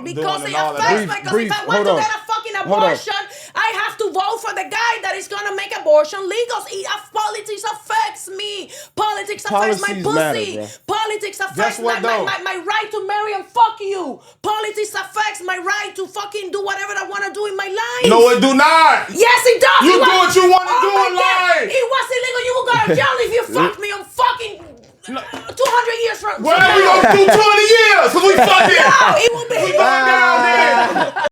Because it affects me. Because if I want to get a fucking abortion, I have to vote for the guy that is gonna make abortion legal. Politics affects me. Politics affects my pussy. Politics affects my right to marry and fuck you. Politics affects my right to fucking do whatever I want to do in my life. No, it do not. Yes, it does. You do what you want to do in life. It was illegal. You will go to jail if you fuck me. I'm fucking 200 years from Well, we gonna do 20 years because we fucking. No, it will be. We going down there.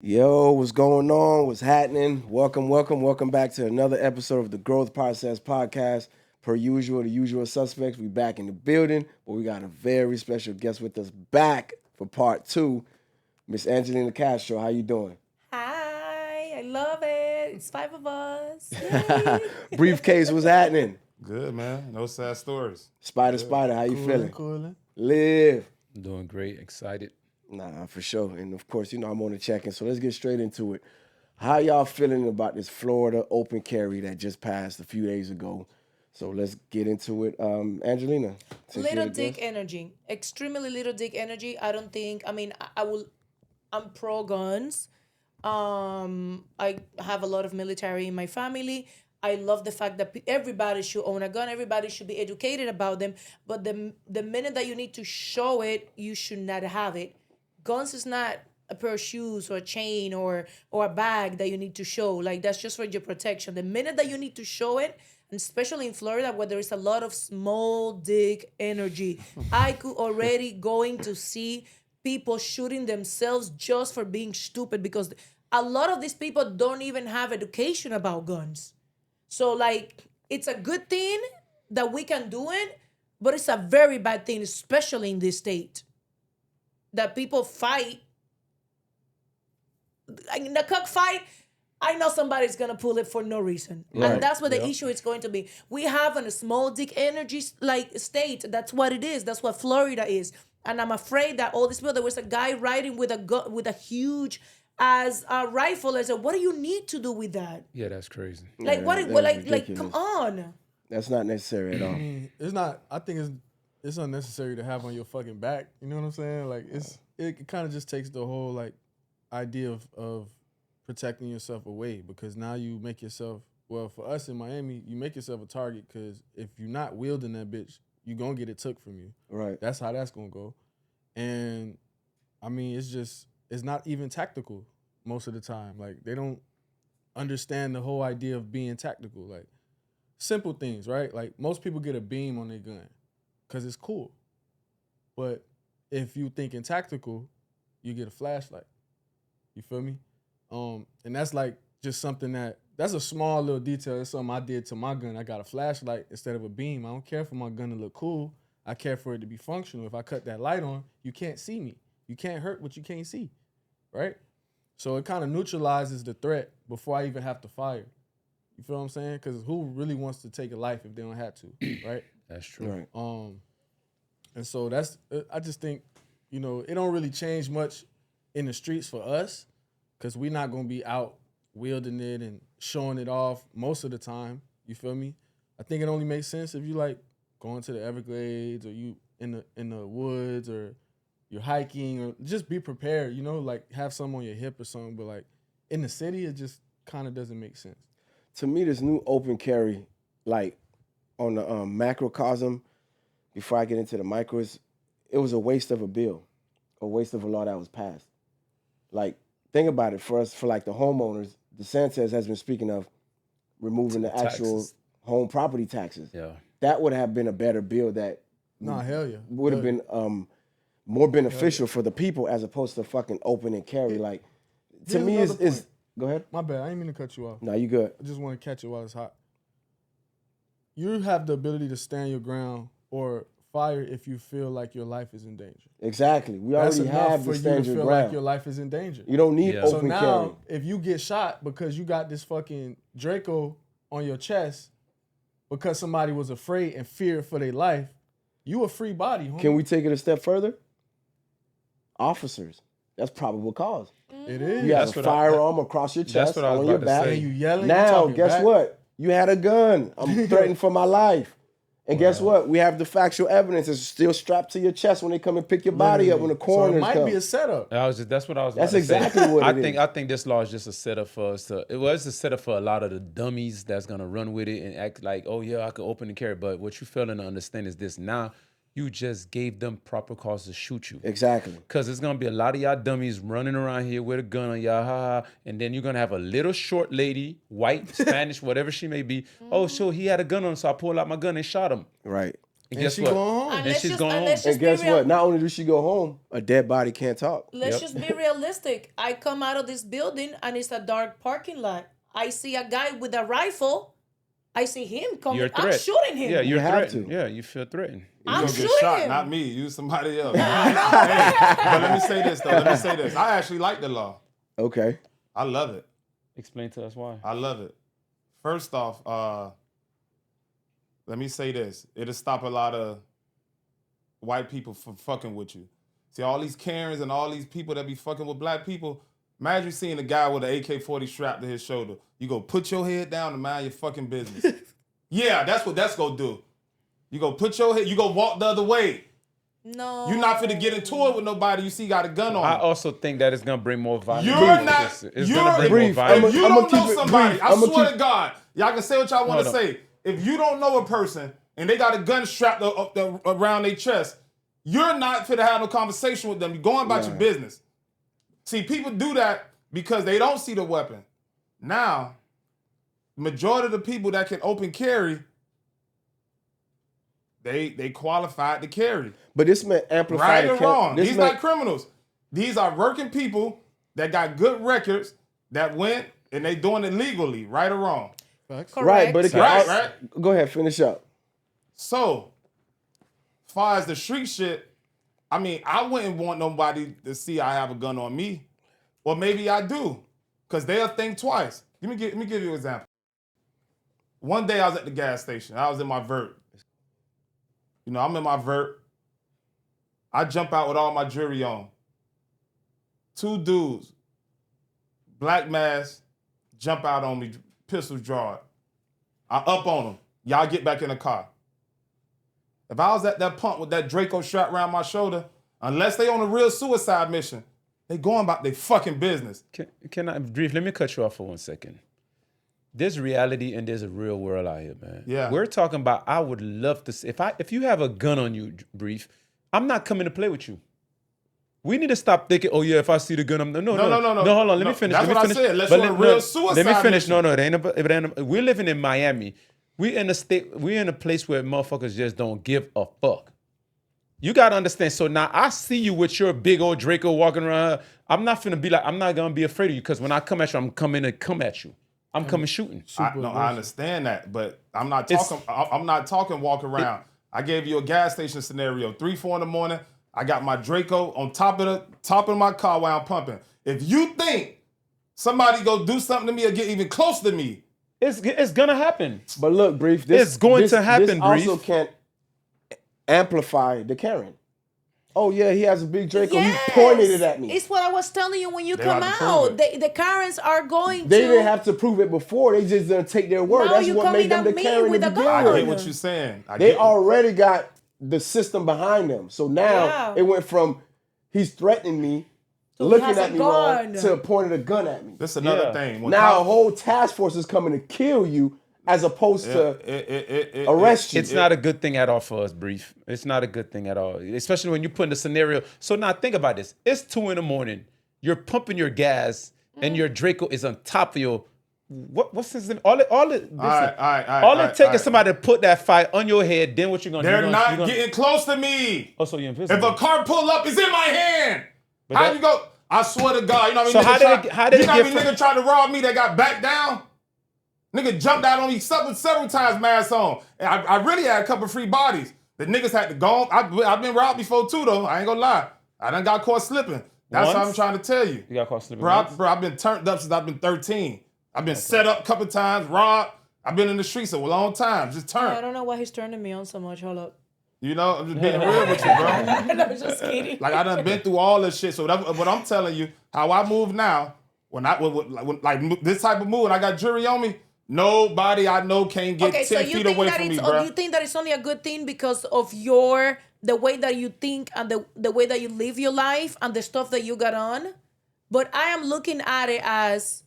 Yo, what's going on? What's happening? Welcome back to another episode of the Growth Process Podcast. Per usual, the usual suspects. We back in the building, but we got a very special guest with us back for part 2. Miss Angelina Castro, how you doing? Hi, I love it. It's 5 of us. Briefcase, what's happening? Good, man. No sad stories. Spider, how you feeling? Coolin'. Live. I'm doing great, excited. Nah, for sure. And of course, I'm on the check-in, so let's get straight into it. How y'all feeling about this Florida open carry that just passed a few days ago? So let's get into it. Angelina. Little dick energy. Extremely little dick energy. I don't think, I'm pro guns. I have a lot of military in my family. I love the fact that everybody should own a gun. Everybody should be educated about them. But the minute that you need to show it, you should not have it. Guns is not a pair of shoes or a chain or a bag that you need to show. Like, that's just for your protection. The minute that you need to show it, and especially in Florida where there is a lot of small dick energy, I could already going to see people shooting themselves just for being stupid, because a lot of these people don't even have education about guns. So, like, it's a good thing that we can do it, but it's a very bad thing, especially in this state, that people fight. In the cockfight, I know somebody's going to pull it for no reason. Right. And that's what the issue is going to be. We have a small dick energy like state. That's what it is. That's what Florida is. And I'm afraid that all these people, there was a guy riding with a huge as a rifle. I said, what do you need to do with that? Yeah, that's crazy. Like, like, come on. That's not necessary at all. It's not. I think it's unnecessary to have on your fucking back. You know what I'm saying? Like, it kind of just takes the whole like idea of protecting yourself away, because now you make yourself, well, for us in Miami, you make yourself a target, because if you're not wielding that bitch, you gonna get it took from you. Right. That's how that's gonna go. And I mean, it's not even tactical most of the time. Like, they don't understand the whole idea of being tactical. Like, simple things, right? Like, most people get a beam on their gun because it's cool. But if you thinking tactical, you get a flashlight. You feel me? And that's like just something that's a small little detail. That's something I did to my gun. I got a flashlight instead of a beam. I don't care for my gun to look cool. I care for it to be functional. If I cut that light on, you can't see me. You can't hurt what you can't see, right? So it kind of neutralizes the threat before I even have to fire. You feel what I'm saying? Because who really wants to take a life if they don't have to, right? That's true. Right. And so I just think, it don't really change much in the streets for us, because we're not going to be out wielding it and showing it off most of the time. You feel me? I think it only makes sense if you like going to the Everglades, or you in the woods, or you're hiking, or just be prepared, like have something on your hip or something. But like in the city, it just kind of doesn't make sense. To me, this new open carry, like on the macrocosm, before I get into the micros, it was a waste of a bill, a waste of a law that was passed. Like, think about it, for us, for like the homeowners, DeSantis has been speaking of removing the actual home property taxes. Yeah. That would have been a better bill that hell yeah. would have been more beneficial for the people, as opposed to fucking open and carry. Like, to me, is go ahead. My bad. I didn't mean to cut you off. No, you good. I just want to catch it while it's hot. You have the ability to stand your ground or fire if you feel like your life is in danger. Exactly. We already have the stand your feel ground. like your life is in danger. You don't need open carry. So now, carry. if you get shot because you got this fucking Draco on your chest because somebody was afraid and feared for their life, you a free body, homie. Can we take it a step further? Officers. That's probable cause. It is. You have a firearm across your chest, on your back. And you yelling. Now, guess what? You had a gun. I'm threatened for my life. And guess what? We have the factual evidence. It's still strapped to your chest when they come and pick your body up when the So coroner it might come. be a setup. That's what I was. That's about to say. exactly what it is. I think this law is just a setup for us to. It was a setup for a lot of the dummies that's gonna run with it and act like, oh yeah, I could open and carry. But what you failing to understand is this: now you just gave them proper cause to shoot you. Exactly. Because there's gonna be a lot of y'all dummies running around here with a gun on y'all, and then you're gonna have a little short lady, white, Spanish, whatever she may be. Oh, so he had a gun on, so I pulled out my gun and shot him. Right. And And guess she what? going home. And she's going home. let's And just guess be real. what? Not only does she go home, a dead body can't talk. Let's just be realistic. I come out of this building and it's a dark parking lot. I see a guy with a rifle. I see him coming. You're a I'm threat. shooting him. Yeah, you're have threatened. to. Yeah, you feel threatened. You I'm gonna get shooting shot, him. not me. You somebody else. Hey, but let me say this though. I actually like the law. Okay. I love it. Explain to us why. I love it. First off, let me say this. It'll stop a lot of white people from fucking with you. See, all these Karens and all these people that be fucking with black people, imagine seeing a guy with an AK-40 strapped to his shoulder. You go put your head down and mind your fucking business. Yeah, that's what that's gonna do. You go put your head, you go walk the other way. No. You're not finna get into it with nobody you see got a gun on. I also think that it's gonna bring more violence. You're not. It's you're, gonna bring brief. more If violence. you I'ma don't keep know it somebody, brief. I I'ma swear keep- to God, y'all can say what y'all want to Hold on. say. If you don't know a person and they got a gun strapped around their chest, you're not finna have no conversation with them. You're going about your business. See, people do that because they don't see the weapon. Now, majority of the people that can open carry, they qualified to carry. But this man amplified. Right or wrong. These not criminals. These are working people that got good records that went and they doing it legally, right or wrong. Facts. Correct. Right, but it can Right. Go ahead, finish up. So, far as the street shit, I mean, I wouldn't want nobody to see I have a gun on me. Or maybe I do. Because they'll think twice. Let me give you an example. One day I was at the gas station. I was in my vert. You know, I'm in my vert. I jump out with all my jewelry on. Two dudes, black mask, jump out on me, pistols drawn. I up on them. Y'all get back in the car. If I was at that pump with that Draco strap around my shoulder, unless they on a real suicide mission, they going about their fucking business. Can I brief? Let me cut you off for 1 second. There's reality and there's a real world out here, man. Yeah. We're talking about. I would love to see if you have a gun on you, brief. I'm not coming to play with you. We need to stop thinking. Oh yeah, if I see the gun, I'm no. Hold on, let me finish. That's let me what I finish. said. Unless But you're on a real suicide Let me finish. mission. No, it ain't. We're living in Miami. We in a state. We're in a place where motherfuckers just don't give a fuck. You gotta understand. So now I see you with your big old Draco walking around. I'm not finna be like. I'm not gonna be afraid of you because when I come at you, I'm coming to come at you. I'm coming shooting. I understand that, but I'm not talking walk around. I gave you a gas station scenario. 3, 4 in the morning. I got my Draco on top of my car while I'm pumping. If you think somebody go do something to me or get even close to me, It's gonna happen. But look, brief. It's going to happen, This also Brief. can't amplify the Karen. Oh yeah, he has a big Draco. Yes. He pointed it at me. It's what I was telling you when you They come have to prove out. it. The Karens are going They to. didn't have to prove it before. They just didn't take their word. Now That's you what made coming them at the me Karen with to a begin gun. I with. get what you're saying. They already got the system behind them. So now Yeah. it went from he's threatening me, So he looking has a at me wrong, gun. to pointing a gun at me. This is another Yeah. thing. When Now a cops- whole task force is coming to kill you as opposed to arrest you. It's not a good thing at all for us, brief. It's not a good thing at all, especially when you put in the scenario. So now think about this. It's 2 a.m. You're pumping your gas, and your Draco is on top of your. What's his name? All it takes is somebody to put that fire on your head. Then what you're gonna do? They're You're not gonna, getting close to me. Oh, so you're invisible. If a car pull up, it's in my hand. But How that- you go? I swear to God, you know what I So mean? how did it get from- nigga tried to rob me that got backed down? Nigga jumped out on me several times, mask on. And I really had a couple free bodies. The niggas had to go. I've been robbed before too, though. I ain't gonna lie. I done got caught slipping. That's what Once? I'm trying to tell you. You got caught slipping. Bro, once? I've been turned up since I've been 13. I've been set up a couple times, robbed. I've been in the streets a long time, just I turned. don't know why he's turning me on so much. Hold up. You know, I'm just being real with you, bro. No, I'm just kidding. Like I done been through all this shit. So that's what I'm telling you. How I move now, when this type of move, and I got jury on me, Nobody I know can get Okay, so 10 you feet think away that from me, it's bro. you think that it's only a good thing because of the way that you think and the way that you live your life and the stuff that you got on. But I am looking at it as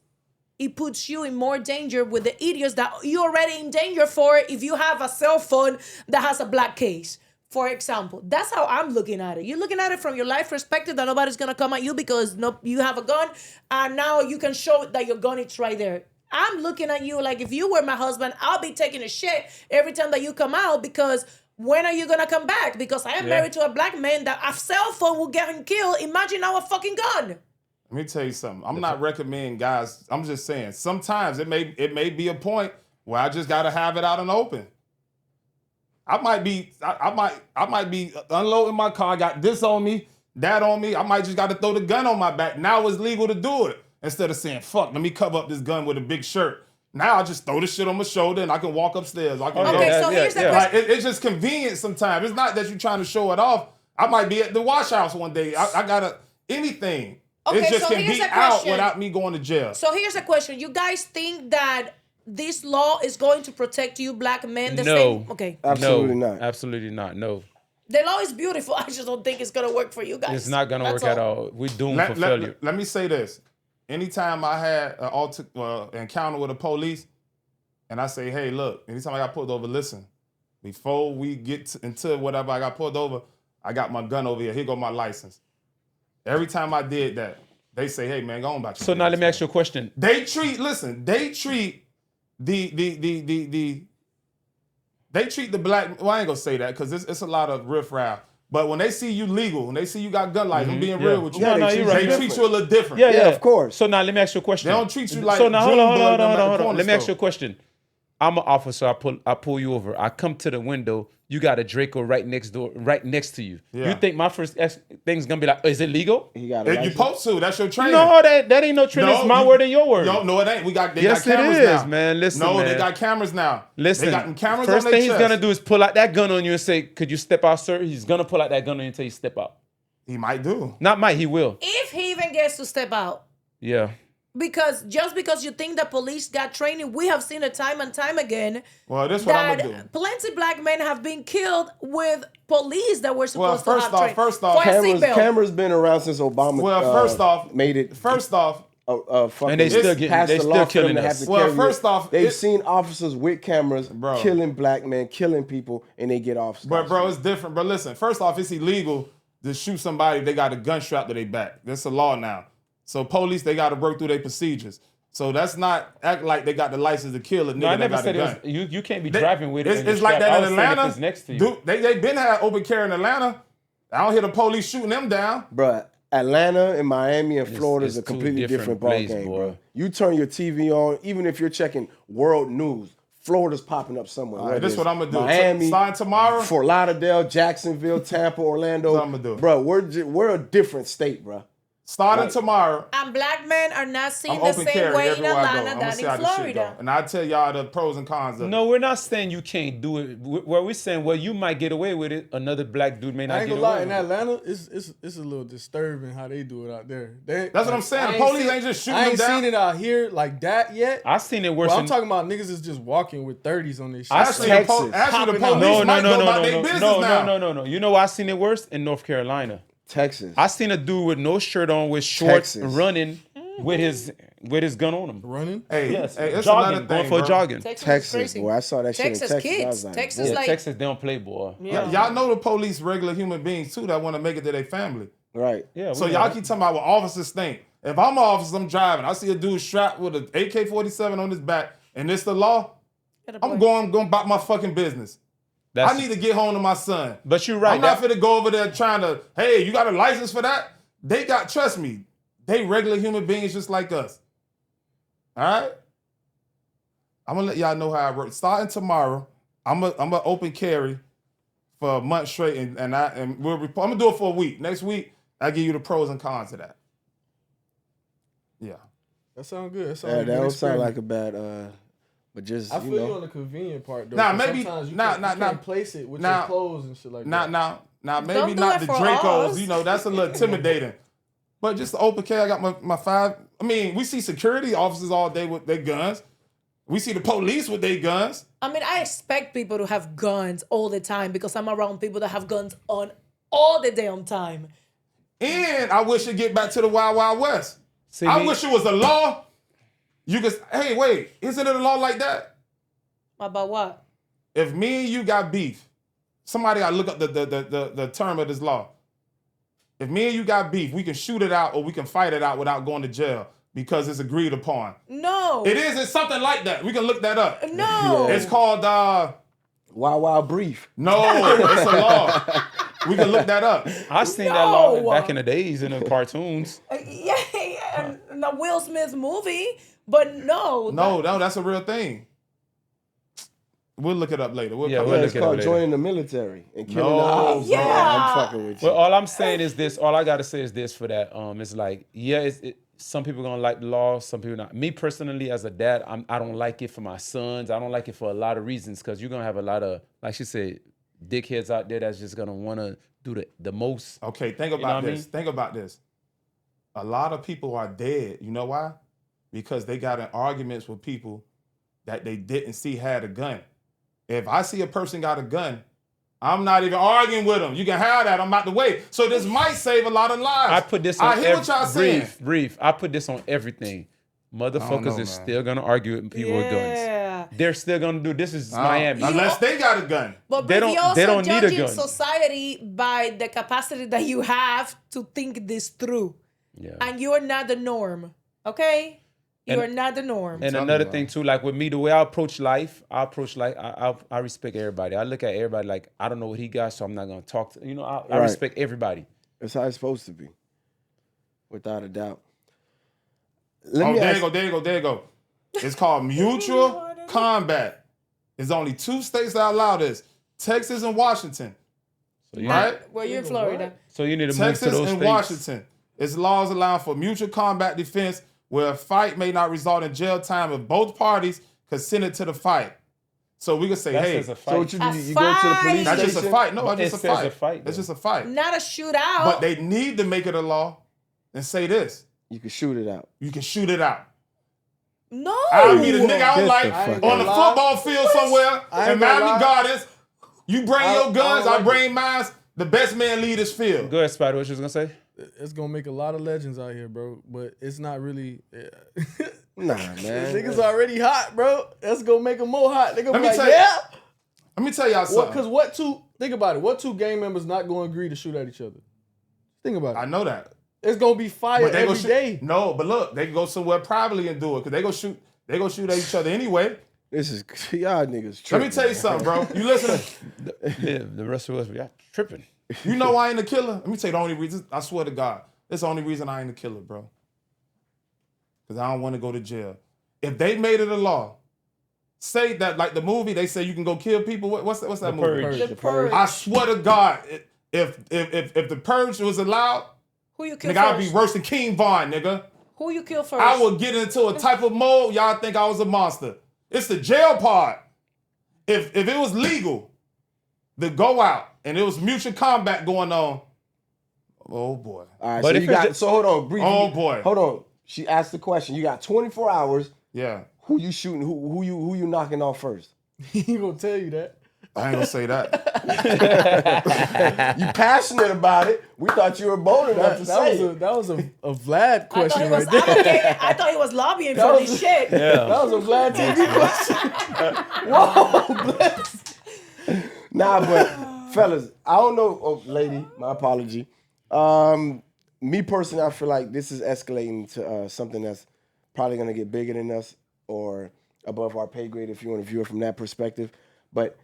it puts you in more danger with the idiots that you're already in danger for if you have a cell phone that has a black case. For example, that's how I'm looking at it. You're looking at it from your life perspective that nobody's gonna come at you because no, you have a gun, and now you can show that your gun is right there. I'm looking at you like if you were my husband, I'll be taking a shit every time that you come out because when are you gonna come back? Because I am married to a black man that a cell phone will get him killed. Imagine now a fucking gun. Let me tell you something. I'm not recommending guys. I'm just saying sometimes it may be a point where I just gotta have it out in the open. I might be unloading my car. I got this on me, that on me. I might just got to throw the gun on my back. Now it's legal to do it instead of saying fuck. Let me cover up this gun with a big shirt. Now I just throw the shit on my shoulder and I can walk upstairs. I can Okay, go. so here's the question. Like it's just convenient sometimes. It's not that you're trying to show it off. I might be at the wash house one day. I gotta anything. Okay, It just so can here's be a out question. without me going to jail. So here's a question. You guys think that this law is going to protect you black men the No. same? Okay. Absolutely no, not. Absolutely not. No. The law is beautiful. I just don't think it's going to work for you guys. It's not going to work That's at all. We're doomed for Let, failure. let me say this. Anytime I had an encounter with the police, and I say, hey, look, anytime I got pulled over, listen, before we get into whatever I got pulled over, I got my gun over here. Here go my license. Every time I did that, they say, hey, man, go on about your So now let business, me ask you a question. They treat the black, well, I ain't gonna say that because it's a lot of riffraff. But when they see you legal, when they see you got gun license, I'm being real with you. Yeah, they you're right. treat you a little different. Yeah, of course. So now let me ask you a question. They don't treat you like so now hold Junebug them at the on. corner Let me ask store. you a question. I'm an officer. I pull you over. I come to the window. You got a Draco right next to you. Yeah. You think my first thing's gonna be like, is it legal? He got a If you license. supposed to, that's your training. No, that ain't no trend. It's my word and your word. No, it ain't. They Yes, got cameras it is, now. man. Listen, no, man. they got cameras now. Listen, they got them cameras first on thing their he's chest. gonna do is pull out that gun on you and say, "Could you step out, sir?" He's gonna pull out that gun on you until you step out. He might do. Not might, he will. If he even gets to step out. Yeah. Because just because you think the police got training, we have seen it time and time again. Well, this what I'm that gonna do. plenty black men have been killed with police that were supposed to have training. first off, for a seatbelt. Cameras been around since Obama. Well, first off, made it. First off, fucking And they still It's getting, passed they the still law for them killing to have us. to Well, carry first it. off, they've it- seen officers with cameras Bro. killing black men, killing people, and they get off. but bro, it's different. But listen, first off, it's illegal to shoot somebody if they got a gun strapped to their back. That's the law now. So police, they got to work through their procedures. So that's not act like they got the license to kill a nigga No, I that never got a said it gun. was, you can't be driving with it. It's, and you're it's like strapped. that I in was saying Atlanta. if it's next to you. Dude, they been had open carry in Atlanta. I don't hear the police shooting them down. Bruh, Atlanta and Miami and Florida is a it's two completely different different ball places, game, boy. bro. You turn your TV on, even if you're checking world news, Florida's popping up somewhere. All right, this is what I'm gonna do. Miami, Starting tomorrow. Fort Lauderdale, Jacksonville, Tampa, Orlando. That's what I'm gonna do. Bro, we're a different state, bro. Starting tomorrow, And black men are not seen I'm the open same carry way in everywhere I go. Atlanta I'm gonna than see in how this shit go. Florida. And I'll tell y'all the pros and cons of it. No, we're not saying you can't do it. Where we're saying, well, you might get away with it. Another black dude may I not ain't get gonna away lie, in with it. Atlanta, it's a little disturbing how they do it out there. That's what I'm saying. I The ain't police seen- ain't just shooting I ain't them down. seen it out here like that yet. I seen it worse. Well, I'm in- talking about niggas is just walking with 30s on their shit. Actually, Texas. the Popping police up. no, might go about their no, business no, now. no. You know why I seen it worse? In North Carolina. Texas. I seen a dude with no shirt on, with shorts, Texas. running with his gun on him. Running. Hey, Yes, hey, it's jogging, another going thing, for bro. jogging. Texas, is Texas, crazy. boy. I saw that shit in Texas Texas. I kids. was like, Texas boy. like Texas, they don't play, boy. Yeah. Y'all know the police regular human beings too that want to make it to their family. Right. Yeah. So we y'all know keep talking about what officers think. If I'm an officer, I'm driving. I see a dude strapped with an AK-47 on his back, and it's the law. I'm going about my fucking business. that. I need to get home to my son. But you're right. I'm not finna go over there trying to, hey, you got a license for that? Trust me, they regular human beings just like us. All right? I'm gonna let y'all know how I work. Starting tomorrow, I'm gonna open carry for a month straight, and I'm gonna do it for a week. Next week, I'll give you the pros and cons of that. Yeah. That sound good. That sound Yeah, like a that good don't sound like experiment. a bad, but just, I you feel you know. on the convenient part though. Nah, 'cause maybe- sometimes you nah, can't, nah, you nah. can't place it with Nah. your clothes and shit like Now, that. maybe Don't do not it the for Dracos. us. You know, that's a little intimidating. But just the open carry, I got my five. I mean, we see security officers all day with their guns. We see the police with their guns. I mean, I expect people to have guns all the time because I'm around people that have guns on all the damn time. And I wish it get back to the Wild Wild West. See I me- wish it was a law. You could, hey, wait, isn't it a law like that? About what? If me and you got beef, somebody got to look up the term of this law. If me and you got beef, we can shoot it out or we can fight it out without going to jail because it's agreed upon. No. It is. It's something like that. We can look that up. No. It's called, Wild Wild Brief. no, it's a law. We can look that up. I seen that law No. back in the days in the cartoons. Yeah, and the Will Smith movie, but no. No, that's a real thing. We'll look it up later. Yeah, come we'll Yeah, back. it's look it up called later. joining the military and killing No, the ops. yeah. I'm fucking with you. Well, all I'm saying is this. All I gotta say is this for that. It's like, yeah, some people gonna like the law, some people not. Me personally, as a dad, I don't like it for my sons. I don't like it for a lot of reasons because you're gonna have a lot of, like she said, dickheads out there that's just gonna wanna do the most. Okay, think know about what I this. mean? Think about this. A lot of people are dead. You know why? Because they got in arguments with people that they didn't see had a gun. If I see a person got a gun, I'm not even arguing with them. You can have that. I'm out the way. So this might save a lot of lives. I put this on I hear what y'all saying. brief. I put this on everything. Motherfuckers know, is man. still gonna argue with people with guns. Yeah. They're still gonna do this. Is Miami. Unless they got a gun. But They we don't- also they don't need a judging gun. society by the capacity that you have to think this through. Yeah. And you're not the norm. Okay? You are And- not the norm. And Tell me another about thing it. too, like with me, the way I approach life, I respect everybody. I look at everybody like I don't know what he got, so I'm not gonna talk to. I Right. respect everybody. That's how it's supposed to be, without a doubt. Oh, Let me there ask, you go. It's called mutual combat. There's only 2 states that allow this: Texas and Washington. So you, Right? Where you in Florida? so you need to move Texas to those and states. Washington. Its laws allow for mutual combat defense where a fight may not result in jail time if both parties consented to the fight. So we could say, That hey, says a so fight. what you A do? You go to the police that's station. just a fight. No, that's It just a says fight. a fight, That's though. just a fight. Not a shootout. But they need to make it a law and say this. You can shoot it out. You can shoot it out. no. I'll be the nigga I Get was like the fuck on the out. football field somewhere I in ain't gonna Miami lie. Gardens. You bring your guns, I like bring mine. The best man lead this field. Go ahead, Spider. What you was gonna say? It's gonna make a lot of legends out here, bro. But it's not really. Nah, man. Niggas already hot, bro. That's gonna make them more hot. They gonna Let be me like, tell you- yeah. Let me tell y'all something. Because what two? Think about it. What two gang members not gonna agree to shoot at each other? Think about it. I know that. It's gonna be fire But they every go shoot. day. No, but look, they can go somewhere privately and do it because they go shoot. They go shoot at each other anyway. This is y'all niggas. Let Tripping, me tell you something, bro. You listening? Yeah, the rest of us, we are tripping. You know I ain't a killer. Let me tell you the only reason. I swear to God, it's the only reason I ain't a killer, bro. Because I don't want to go to jail. If they made it a law, say that like the movie, they say you can go kill people. What's that movie? Purge. The purge. I swear to God, if the purge was allowed, Who you kill nigga, I'd be first? worse than King Von, nigga. Who you kill first? I would get into a type of mode, y'all think I was a monster. It's the jail part. If it was legal to go out and it was mutual combat going on, oh boy. All right, But so if you it's got. just- So hold on, briefly. Oh, boy. Hold on. She asked the question. You got 24 hours. Yeah, Who you shooting? Who you knocking off first? He ain't gonna tell you that. I ain't gonna say that. You passionate about it. We thought you were bold enough to say it. That was a Vlad I thought question he was right there. advocating. I thought he was lobbying That for was- this shit. That was a Vlad TV question. Whoa, bless. Nah, but fellas, I don't know. Oh, lady, my apology. Me personally, I feel like this is escalating to something that's probably gonna get bigger than us or above our pay grade if you want to view it from that perspective. But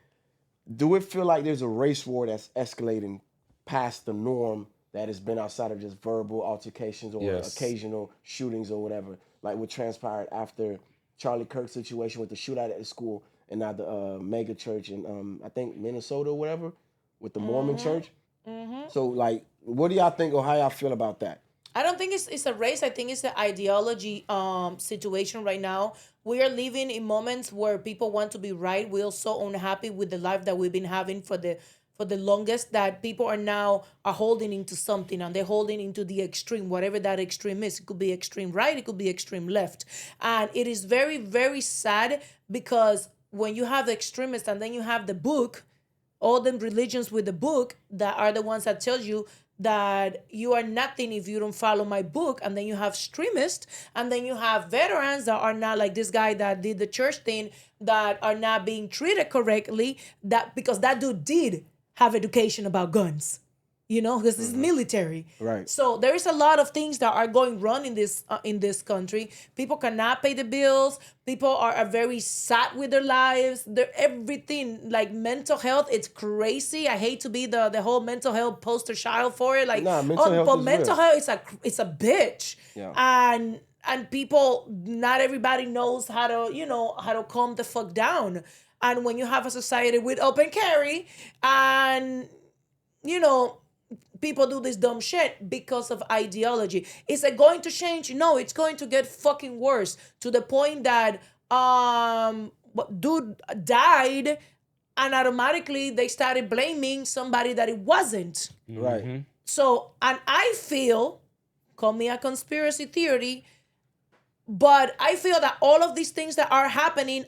do it feel like there's a race war that's escalating past the norm that has been outside of just verbal altercations or Yes. occasional shootings or whatever, like what transpired after Charlie Kirk's situation with the shootout at the school and now the mega church in I think Minnesota or whatever with the Mormon church. So like, what do y'all think or how y'all feel about that? I don't think it's a race. I think it's an ideology situation right now. We are living in moments where people want to be right. We're so unhappy with the life that we've been having for the for the longest that people are now are holding into something, and they're holding into the extreme, whatever that extreme is. It could be extreme right, it could be extreme left. And it is very, very sad, because when you have the extremists and then you have the book, all the religions with the book that are the ones that tell you that you are nothing if you don't follow my book, and then you have extremists, and then you have veterans that are not like this guy that did the church thing, that are not being treated correctly, that because that dude did have education about guns, because it's military. Right. So there is a lot of things that are going wrong in this country. People cannot pay the bills. People are very sad with their lives. They're everything, like mental health. It's crazy. I hate to be the whole mental health poster child for it. Like, Nah, mental health but is mental real. health it's a bitch. Yeah. And people, not everybody knows how to calm the fuck down. And when you have a society with open carry, and people do this dumb shit because of ideology. Is it going to change? No, it's going to get fucking worse, to the point that dude died, and automatically they started blaming somebody that it wasn't. Right. So, and I feel, call me a conspiracy theory, but I feel that all of these things that are happening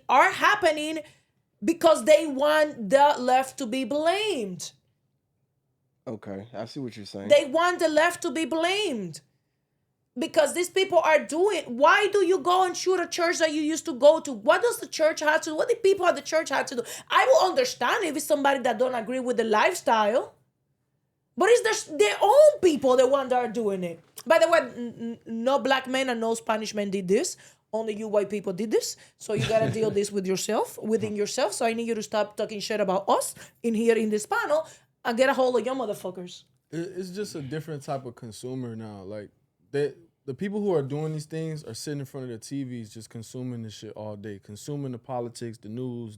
because they want the left to be blamed. Okay, I see what you're saying. They want the left to be blamed. Because these people are doing. Why do you go and shoot a church that you used to go to? What does the church have to do? What the people at the church have to do? I will understand if it's somebody that don't agree with the lifestyle. But it's their own people, the ones that are doing it. By the way, no black men and no Spanish men did this. Only you white people did this. So you gotta deal this within yourself. So I need you to stop talking shit about us in this panel and get a hold of your motherfuckers. It's just a different type of consumer now. Like, the people who are doing these things are sitting in front of their TVs just consuming this shit all day, consuming the politics, the news,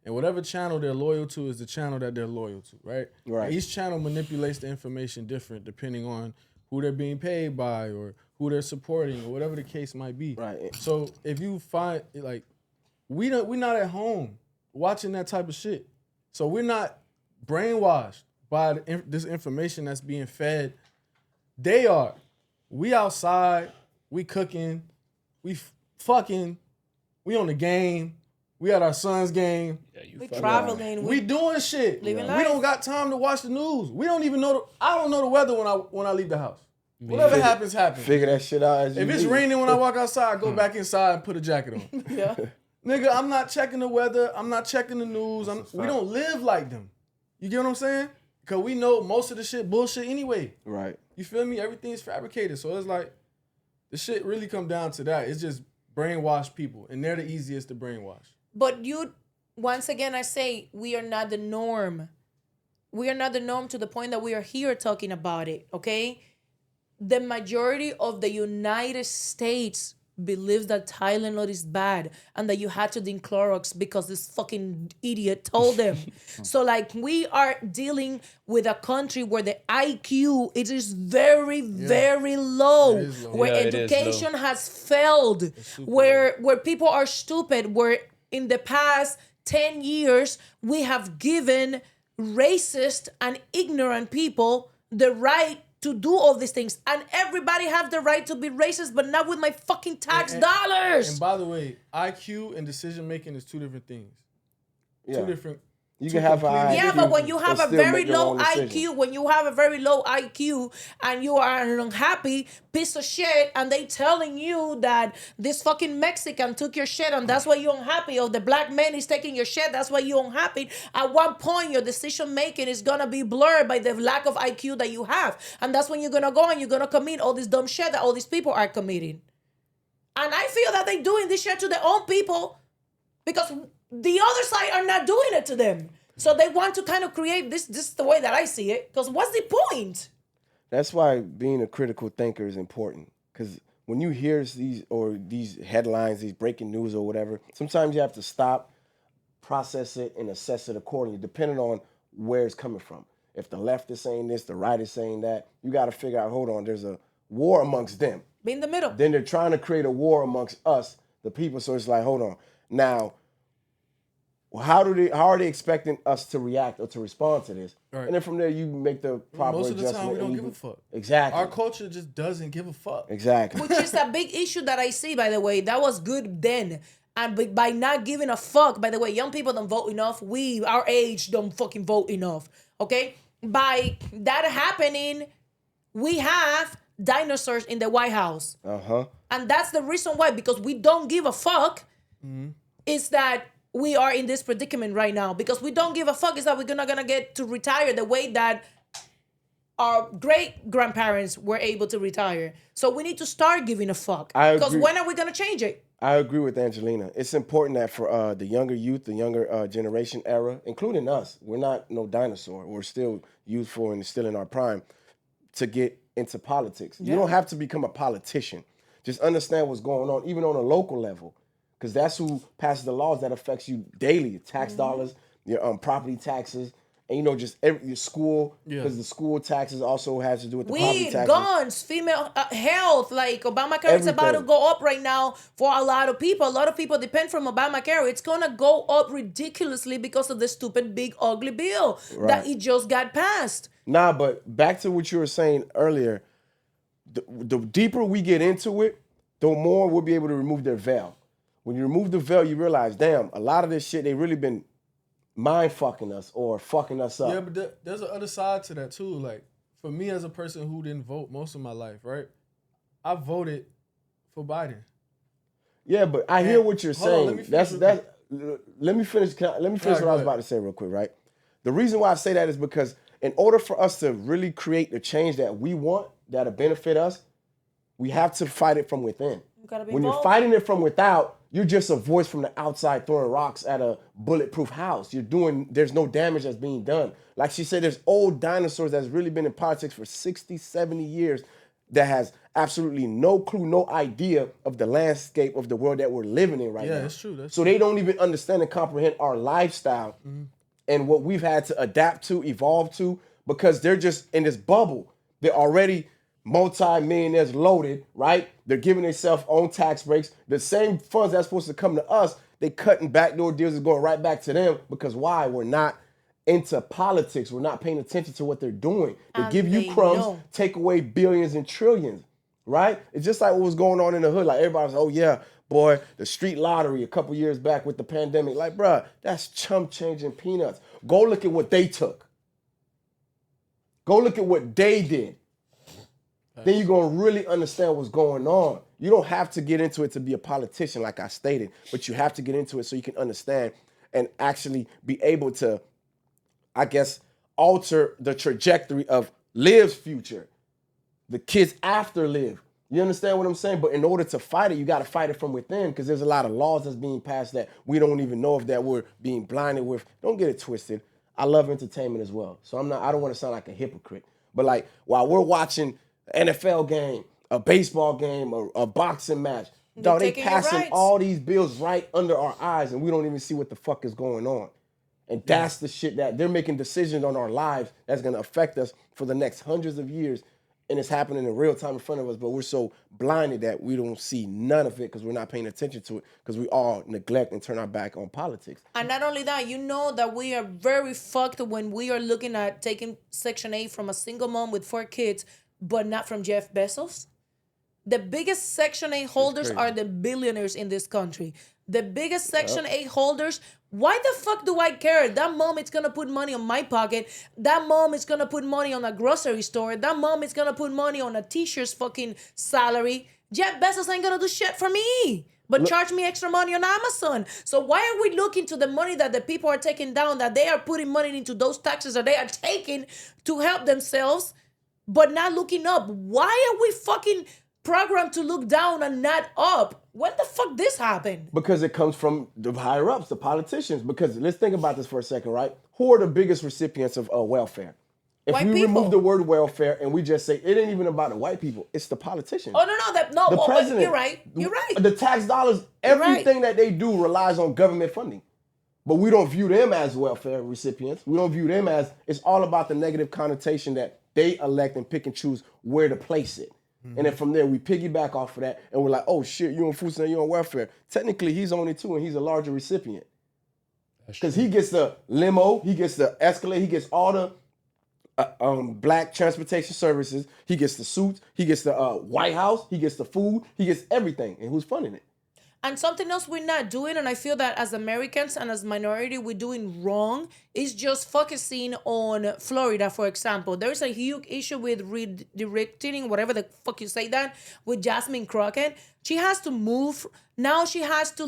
and whatever channel they're loyal to is the channel that they're loyal to, right? Right. And each channel manipulates the information different depending on who they're being paid by or who they're supporting or whatever the case might be. Right. So if you find, like, we're not at home watching that type of shit. So we're not brainwashed by this information that's being fed. They are. We outside, we cooking, we fucking, we on the game, we at our son's game. We traveling. We doing shit. Living We life. don't got time to watch the news. We don't even know. I don't know the weather when I leave the house. Whatever happens. Figure that shit out as you If it's leave. raining when I walk outside, I go back inside and put a jacket on. Yeah. Nigga, I'm not checking the weather. I'm not checking the news. We don't live like them. You get what I'm saying? Because we know most of the shit bullshit anyway. Right. You feel me? Everything's fabricated. So it's like, the shit really come down to that. It's just brainwash people. And they're the easiest to brainwash. But once again, I say, we are not the norm. We are not the norm to the point that we are here talking about it, okay? The majority of the United States believes that Tylenol is bad and that you had to drink Clorox because this fucking idiot told them. So, like, we are dealing with a country where the IQ, it is very, very low, It is low. where Yeah, it is education has failed, where people are stupid, where in the past 10 years, we have given racist and ignorant people the right to do all these things. And everybody have the right to be racist, but not with my fucking tax dollars. And by the way, IQ and decision making is two different things. Yeah. Two different. You can have an IQ. Yeah, but when you have and a still very make the low wrong decision. IQ, and you are an unhappy piece of shit, and they telling you that this fucking Mexican took your shit and that's why you're unhappy, or the black man is taking your shit, that's why you're unhappy, at one point your decision making is gonna be blurred by the lack of IQ that you have. And that's when you're gonna go and you're gonna commit all this dumb shit that all these people are committing. And I feel that they're doing this shit to their own people because the other side are not doing it to them. So they want to kind of create this is the way that I see it. Because what's the point? That's why being a critical thinker is important. Because when you hear these headlines, these breaking news or whatever, sometimes you have to stop, process it, and assess it accordingly, depending on where it's coming from. If the left is saying this, the right is saying that, you got to figure out, hold on, there's a war amongst them. Be in the middle. Then they're trying to create a war amongst us, the people. So it's like, hold on. Now, how are they expecting us to react or to respond to this? Right. And then from there, you make the proper Most of the adjustment. time, we don't and give you a fuck. Exactly. Our culture just doesn't give a fuck. Exactly. Which is a big issue that I see, by the way. That was good then. And by not giving a fuck, by the way, young people don't vote enough. We, our age, don't fucking vote enough. Okay? By that happening, we have dinosaurs in the White House. Uh-huh. And that's the reason why, because we don't give a fuck, is that we are in this predicament right now. Because we don't give a fuck is that we're not gonna get to retire the way that our great grandparents were able to retire. So we need to start giving a fuck. I Because agree. when are we gonna change it? I agree with Angelina. It's important that for the younger youth, the younger generation era, including us, we're not no dinosaur. We're still youthful and still in our prime to get into politics. You don't have to become a politician. Just understand what's going on, even on a local level, because that's who passes the laws that affects you daily. Tax dollars, your property taxes, and just your school, because the school taxes also has to do with the property Weed, taxes. guns, female health, like Obamacare is about to Everything. go up right now for a lot of people. A lot of people depend from Obamacare. It's gonna go up ridiculously because of the stupid, big, ugly bill that it just got passed. Nah, but back to what you were saying earlier, the deeper we get into it, the more we'll be able to remove their veil. When you remove the veil, you realize, damn, a lot of this shit, they really been mind fucking us or fucking us up. Yeah, but there's an other side to that too. Like for me as a person who didn't vote most of my life, right? I voted for Biden. Yeah, but I hear what you're Hold on, saying. let me finish Let me finish All right, what I was go about to say real quick, right? The reason why I say that is because in order for us to really create the change that we want, that'll benefit us, we have to fight it from within. Gotta be When you're bold. fighting it from without, you're just a voice from the outside throwing rocks at a bulletproof house. There's no damage that's being done. Like she said, there's old dinosaurs that's really been in politics for 60, 70 years that has absolutely no clue, no idea of the landscape of the world that we're living in right now. Yeah, that's true. So they don't even understand and comprehend our lifestyle and what we've had to adapt to, evolve to, because they're just in this bubble. They're already multi-millionaires loaded, right? They're giving themselves own tax breaks. The same funds that's supposed to come to us, they cutting backdoor deals is going right back to them because why? We're not into politics. We're not paying attention to what they're doing. They And give you they crumbs, know. take away billions and trillions, right? It's just like what was going on in the hood. Like everybody's, oh yeah, boy, the street lottery a couple years back with the pandemic. Like, bruh, that's chump change and peanuts. Go look at what they took. Go look at what they did. Then you're going to really understand what's going on. You don't have to get into it to be a politician, like I stated, but you have to get into it so you can understand and actually be able to, I guess, alter the trajectory of Liv's future, the kids after Liv. You understand what I'm saying? But in order to fight it, you got to fight it from within because there's a lot of laws that's being passed that we don't even know if that we're being blinded with. Don't get it twisted. I love entertainment as well. So I don't want to sound like a hypocrite. But like while we're watching an NFL game, a baseball game, a boxing match, dog, they taking your passing rights. all these bills right under our eyes and we don't even see what the fuck is going on. And that's the shit that they're making decisions on our lives that's going to affect us for the next hundreds of years. And it's happening in real time in front of us, but we're so blinded that we don't see none of it because we're not paying attention to it because we all neglect and turn our back on politics. And not only that, you know that we are very fucked when we are looking at taking Section 8 from a single mom with 4 kids, but not from Jeff Bezos. The biggest Section 8 holders are the billionaires in this country. The biggest Section 8 holders, why the fuck do I care? That mom is going to put money on my pocket. That mom is going to put money on a grocery store. That mom is going to put money on a teacher's fucking salary. Jeff Bezos ain't going to do shit for me, but charge me extra money on Amazon. So why are we looking to the money that the people are taking down, that they are putting money into those taxes that they are taking to help themselves, but not looking up? Why are we fucking programmed to look down and not up? When the fuck this happened? Because it comes from the higher ups, the politicians. Because let's think about this for a second, right? Who are the biggest recipients of welfare? If White we people. remove the word welfare and we just say it ain't even about the white people, it's the politicians. Oh, no, The president. you're right. You're right. The tax dollars, everything that they do relies on government funding. But we don't view them as welfare recipients. We don't view them as, it's all about the negative connotation that they elect and pick and choose where to place it. And then from there, we piggyback off of that, and we're like, oh shit, you on food stamps, you on welfare. Technically, he's only 2, and he's a larger recipient. Because he gets the limo, he gets the Escalade, he gets all the black transportation services. He gets the suits, he gets the White House, he gets the food, he gets everything. And who's funding it? And something else we're not doing, and I feel that as Americans and as minority, we're doing wrong, is just focusing on Florida, for example. There's a huge issue with redirecting, whatever the fuck you say that, with Jasmine Crockett. She has to move. Now she has to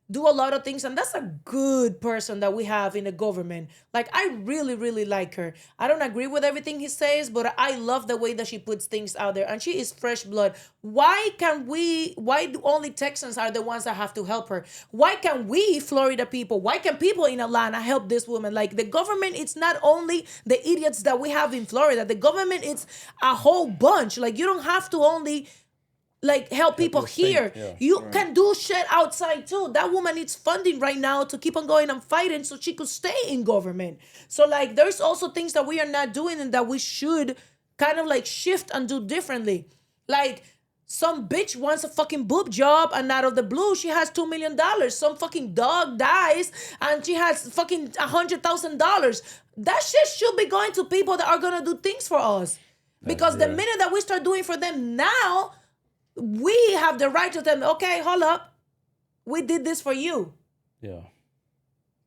do a lot of things, and that's a good person that we have in the government. I really, really like her. I don't agree with everything he says, but I love the way that she puts things out there, and she is fresh blood. Why do only Texans are the ones that have to help her? Why can we, Florida people, why can people in Atlanta help this woman? The government, it's not only the idiots that we have in Florida. The government, it's a whole bunch. You don't have to only help people here. You can do shit outside too. That woman needs funding right now to keep on going and fighting so she could stay in government. So there's also things that we are not doing and that we should kind of shift and do differently. Some bitch wants a fucking boob job and out of the blue she has $2 million. Some fucking dog dies and she has fucking $100,000. That shit should be going to people that are gonna do things for us. Because the minute that we start doing for them now, we have the right to tell them, okay, hold up. We did this for you. Yeah.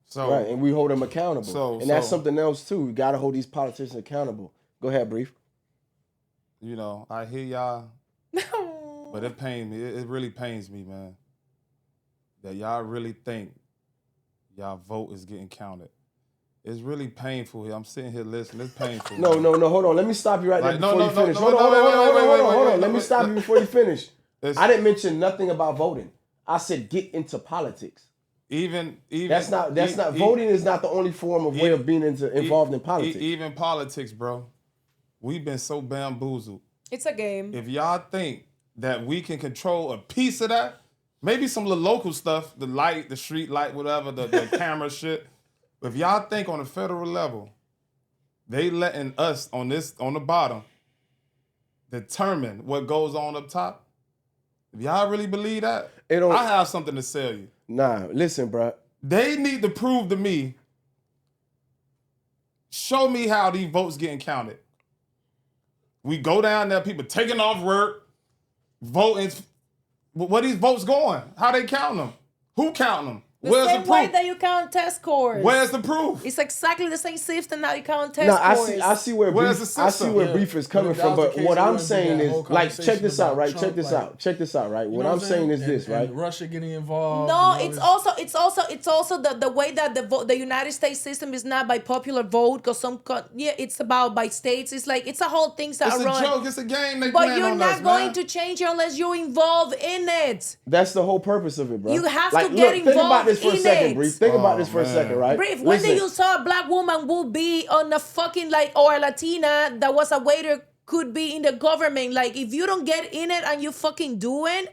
So Right, and we hold them accountable. That's something else too. You gotta hold these politicians accountable. Go ahead, Brief. I hear y'all, but it pains me. It really pains me, man, that y'all really think y'all vote is getting counted. It's really painful here. I'm sitting here listening. It's painful. No, hold on. Let me stop you right there before you finish. Hold on. Let me stop you before you finish. I didn't mention nothing about voting. I said get into politics. Even that's not voting is not the only form of way of being involved in politics. Even politics, bro. We've been so bamboozled. It's a game. If y'all think that we can control a piece of that, maybe some of the local stuff, the light, the street light, whatever, the camera shit. If y'all think on a federal level, they letting us on the bottom determine what goes on up top. If y'all really believe that, I have something to sell you. Nah, listen, bro. They need to prove to me, show me how these votes getting counted. We go down there, people taking off work, voting. Where these votes going? How they count them? Who count them? The same way that you count test scores. Where's the proof? It's exactly the same system that you count test scores. I see where Brief is coming from, but what I'm saying is, check this out, right? Check this out, right? What I'm saying is this, right? Russia getting involved. No, it's also the way that the United States system is not by popular vote, because it's about by states. It's it's a whole thing that it's run. It's a joke. It's a game. But you're not going to change it unless you're involved in it. That's the whole purpose of it, bro. You have to get involved. For a second, Brief. Think about this for a second, right? Brief, when did you saw a black woman will be on a fucking or a Latina that was a waiter could be in the government? If you don't get in it and you fucking doing,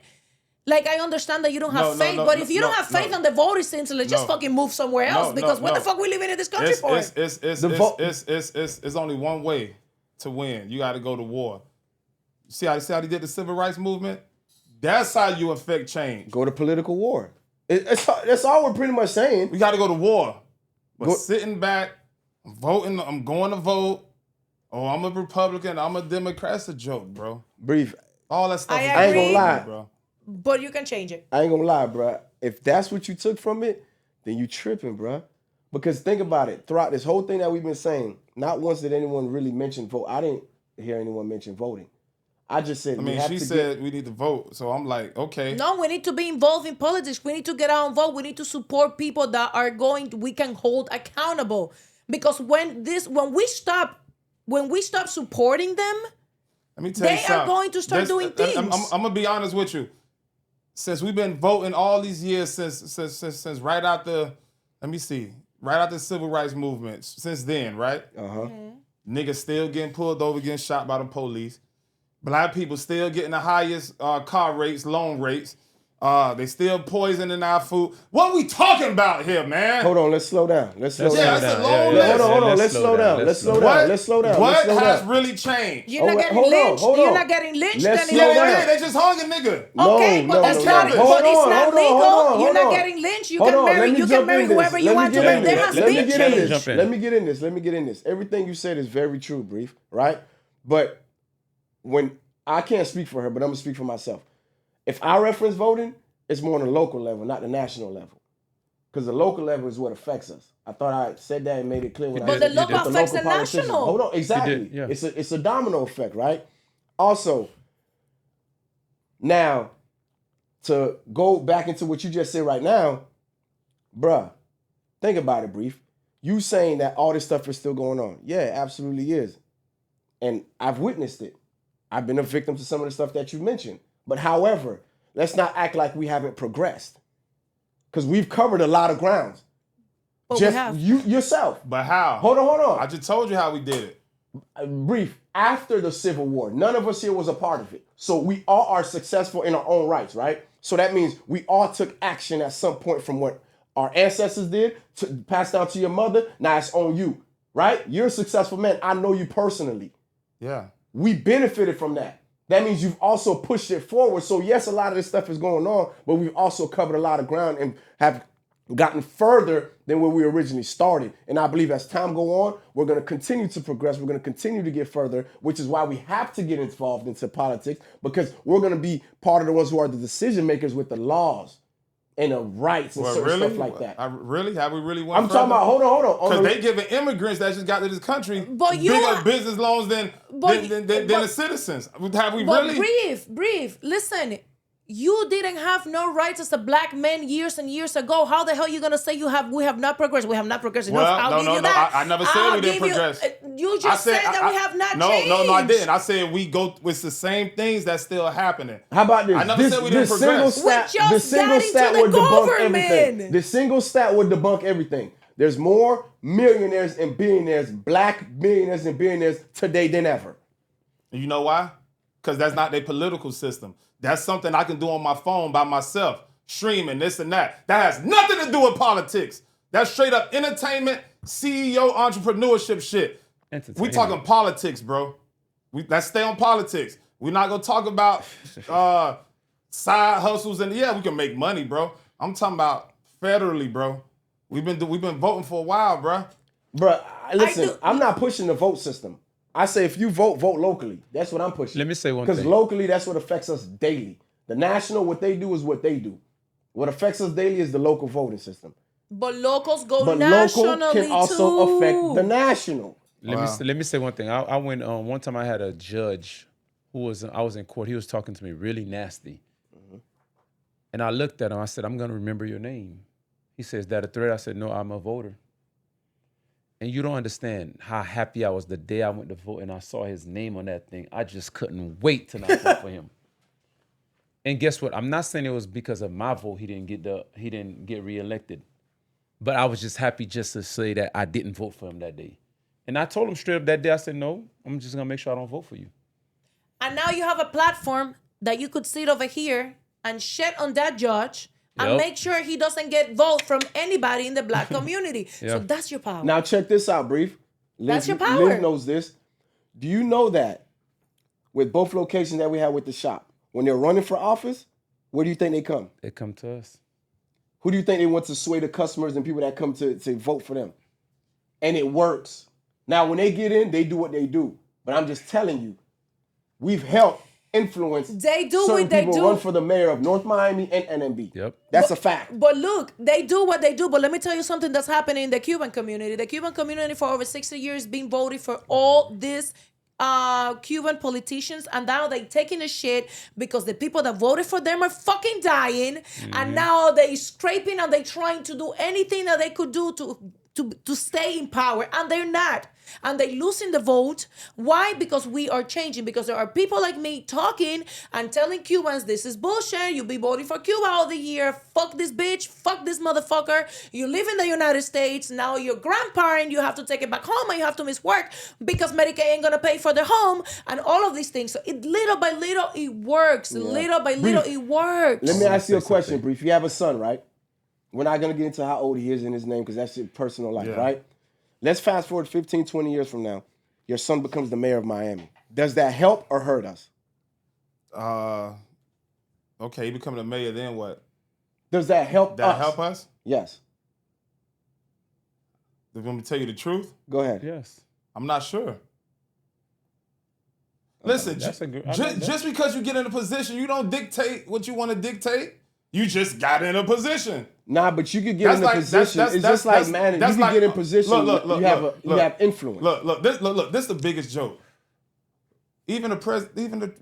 I understand that you don't have faith, but if you don't have faith on the voting system, let's just fucking move somewhere else because what the fuck we living in this country for? It's only one way to win. You got to go to war. See how they did the civil rights movement? That's how you affect change. Go to political war. That's all we're pretty much saying. We got to go to war. But sitting back, voting, I'm going to vote. Oh, I'm a Republican, I'm a Democrat. That's a joke, bro. Brief. All that stuff. I ain't gonna lie, bro. But you can change it. I ain't gonna lie, bro. If that's what you took from it, then you tripping, bro. Because think about it. Throughout this whole thing that we've been saying, not once did anyone really mention vote. I didn't hear anyone mention voting. I just said, she said we need to vote. So I'm like, okay. No, we need to be involved in politics. We need to get out and vote. We need to support people that we can hold accountable. Because when we stop supporting them, let me tell you something. They are going to start doing things. I'm gonna be honest with you. Since we've been voting all these years, since right after the civil rights movement, since then, right? Niggas still getting pulled over, getting shot by the police. Black people still getting the highest car rates, loan rates. They still poisoning our food. What we talking about here, man? Hold on, let's slow down. Let's slow Yeah, down. that's a long Yeah, list. hold on. Let's slow down. Let's slow down. Let's slow down. What Let's slow has down. really changed? You're not Oh, getting hold on, lynched. hold You're on. not getting lynched Let's anymore. slow Yeah, down. they just hung a nigga. Okay, but that's not. no. But it's Hold not on, legal. hold You're not on. getting lynched. You Hold can on, marry. let me You can jump marry in this. whoever you Let me want to get marry. in There this. has Let been me get in change. this. Let me get in this. Let me get in this. Everything you said is very true, Brief, right? But when I can't speak for her, but I'm gonna speak for myself. If I reference voting, it's more on the local level, not the national level. Because the local level is what affects us. I thought I said that and made it clear when But I the said local with affects the politicians. national. Hold on, exactly. did, yeah. It's a domino effect, right? Also, now to go back into what you just said right now, bruh, think about it, Brief. You saying that all this stuff is still going on. Yeah, absolutely is. And I've witnessed it. I've been a victim to some of the stuff that you mentioned. But however, let's not act like we haven't progressed. Because we've covered a lot of grounds. But Just we have. you yourself. But how? Hold on. I just told you how we did it. Brief. After the Civil War, none of us here was a part of it. So we all are successful in our own rights, right? So that means we all took action at some point from what our ancestors did to pass down to your mother. Now it's on you, right? You're a successful man. I know you personally. Yeah. We benefited from that. That means you've also pushed it forward. So yes, a lot of this stuff is going on, but we've also covered a lot of ground and have gotten further than where we originally started. And I believe as time go on, we're going to continue to progress. We're going to continue to get further, which is why we have to get involved into politics, because we're going to be part of the ones who are the decision makers with the laws and the rights and certain stuff like that. Really? Have we really went I'm talking about, hold on. Because they giving immigrants that just got to this country But you bigger are- business loans than the citizens. Have we But really? brief. Listen, you didn't have no rights as a black man years and years ago. How the hell are you gonna say we have not progressed? We have not progressed enough. Well, I'll give you that. I never said we didn't progress. You just said that we have not changed. No, I didn't. I said we go with the same things that's still happening. How about this? I never said we didn't progress. The single stat would debunk everything. The single stat would debunk everything. There's more millionaires and billionaires, black millionaires and billionaires today than ever. And you know why? Because that's not their political system. That's something I can do on my phone by myself, streaming this and that. That has nothing to do with politics. That's straight up entertainment, CEO, entrepreneurship shit. We talking politics, bro. Let's stay on politics. We're not gonna talk about side hustles and yeah, we can make money, bro. I'm talking about federally, bro. We've been voting for a while, bro. Bro, listen, I'm not pushing the vote system. I say if you vote locally. That's what I'm pushing. Let me say one thing. Because locally, that's what affects us daily. The national, what they do is what they do. What affects us daily is the local voting system. But locals go But nationally local can also too. affect the national. Let me say one thing. I went one time I had a judge I was in court. He was talking to me really nasty. Mm-hmm. And I looked at him. I said, I'm going to remember your name. He says, is that a threat? I said, no, I'm a voter. And you don't understand how happy I was the day I went to vote and I saw his name on that thing. I just couldn't wait to not vote for him. And guess what? I'm not saying it was because of my vote he didn't get reelected. But I was just happy just to say that I didn't vote for him that day. And I told him straight up that day, I said, no, I'm just going to make sure I don't vote for you. And now you have a platform that you could sit over here and shit on that judge and Yep. make sure he doesn't get vote from anybody in the black community. So that's your power. Now check this out, Brief. That's your power. Liz knows this. Do you know that with both locations that we have with the shop, when they're running for office, where do you think they come? They come to us. Who do you think they want to sway the customers and people that come to vote for them? And it works. Now, when they get in, they do what they do. But I'm just telling you, we've helped influence They do certain what they people do. run for the mayor of North Miami and NMB. Yep. That's a fact. But look, they do what they do. But let me tell you something that's happening in the Cuban community. The Cuban community for over 60 years been voting for all these Cuban politicians, and now they taking a shit because the people that voted for them are fucking dying, and now they scraping and they trying to do anything that they could do to stay in power, and they're not. And they losing the vote. Why? Because we are changing. Because there are people like me talking and telling Cubans, this is bullshit. You'll be voting for Cuba all the year. Fuck this bitch. Fuck this motherfucker. You live in the United States. Now your grandparent, you have to take it back home and you have to miss work because Medicaid ain't gonna pay for the home and all of these things. So it little by little it works. Little by little it works. Let me ask you a question, Brief. You have a son, right? We're not going to get into how old he is in his name because that's your personal life, right? Let's fast forward 15, 20 years from now. Your son becomes the mayor of Miami. Does that help or hurt us? Okay, he becoming the mayor, then what? Does that help us? That help us? Yes. You want me to tell you the truth? Go ahead. Yes. I'm not sure. Listen, just because you get in a position, you don't dictate what you want to dictate. You just got in a position. Nah, but you could get in a position. It's just like managing. You could get in position. You have influence. Look. This is the biggest joke. Even the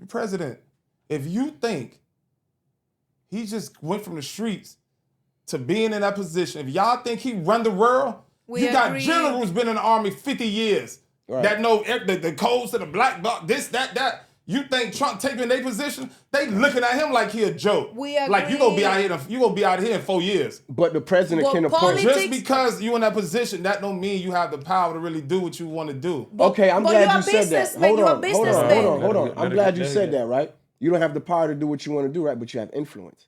president, if you think he just went from the streets to being in that position, if y'all think he run the world, you got generals been in the army 50 years that know the codes to the black box, this, that. You think Trump taking their position? They looking at him like he a joke. Like you gonna be out here in 4 years. But the president can appoint. Just because you in that position, that don't mean you have the power to really do what you want to do. Okay, I'm glad you said that. Hold on. I'm glad you said that, right? You don't have the power to do what you want to do, right? But you have influence.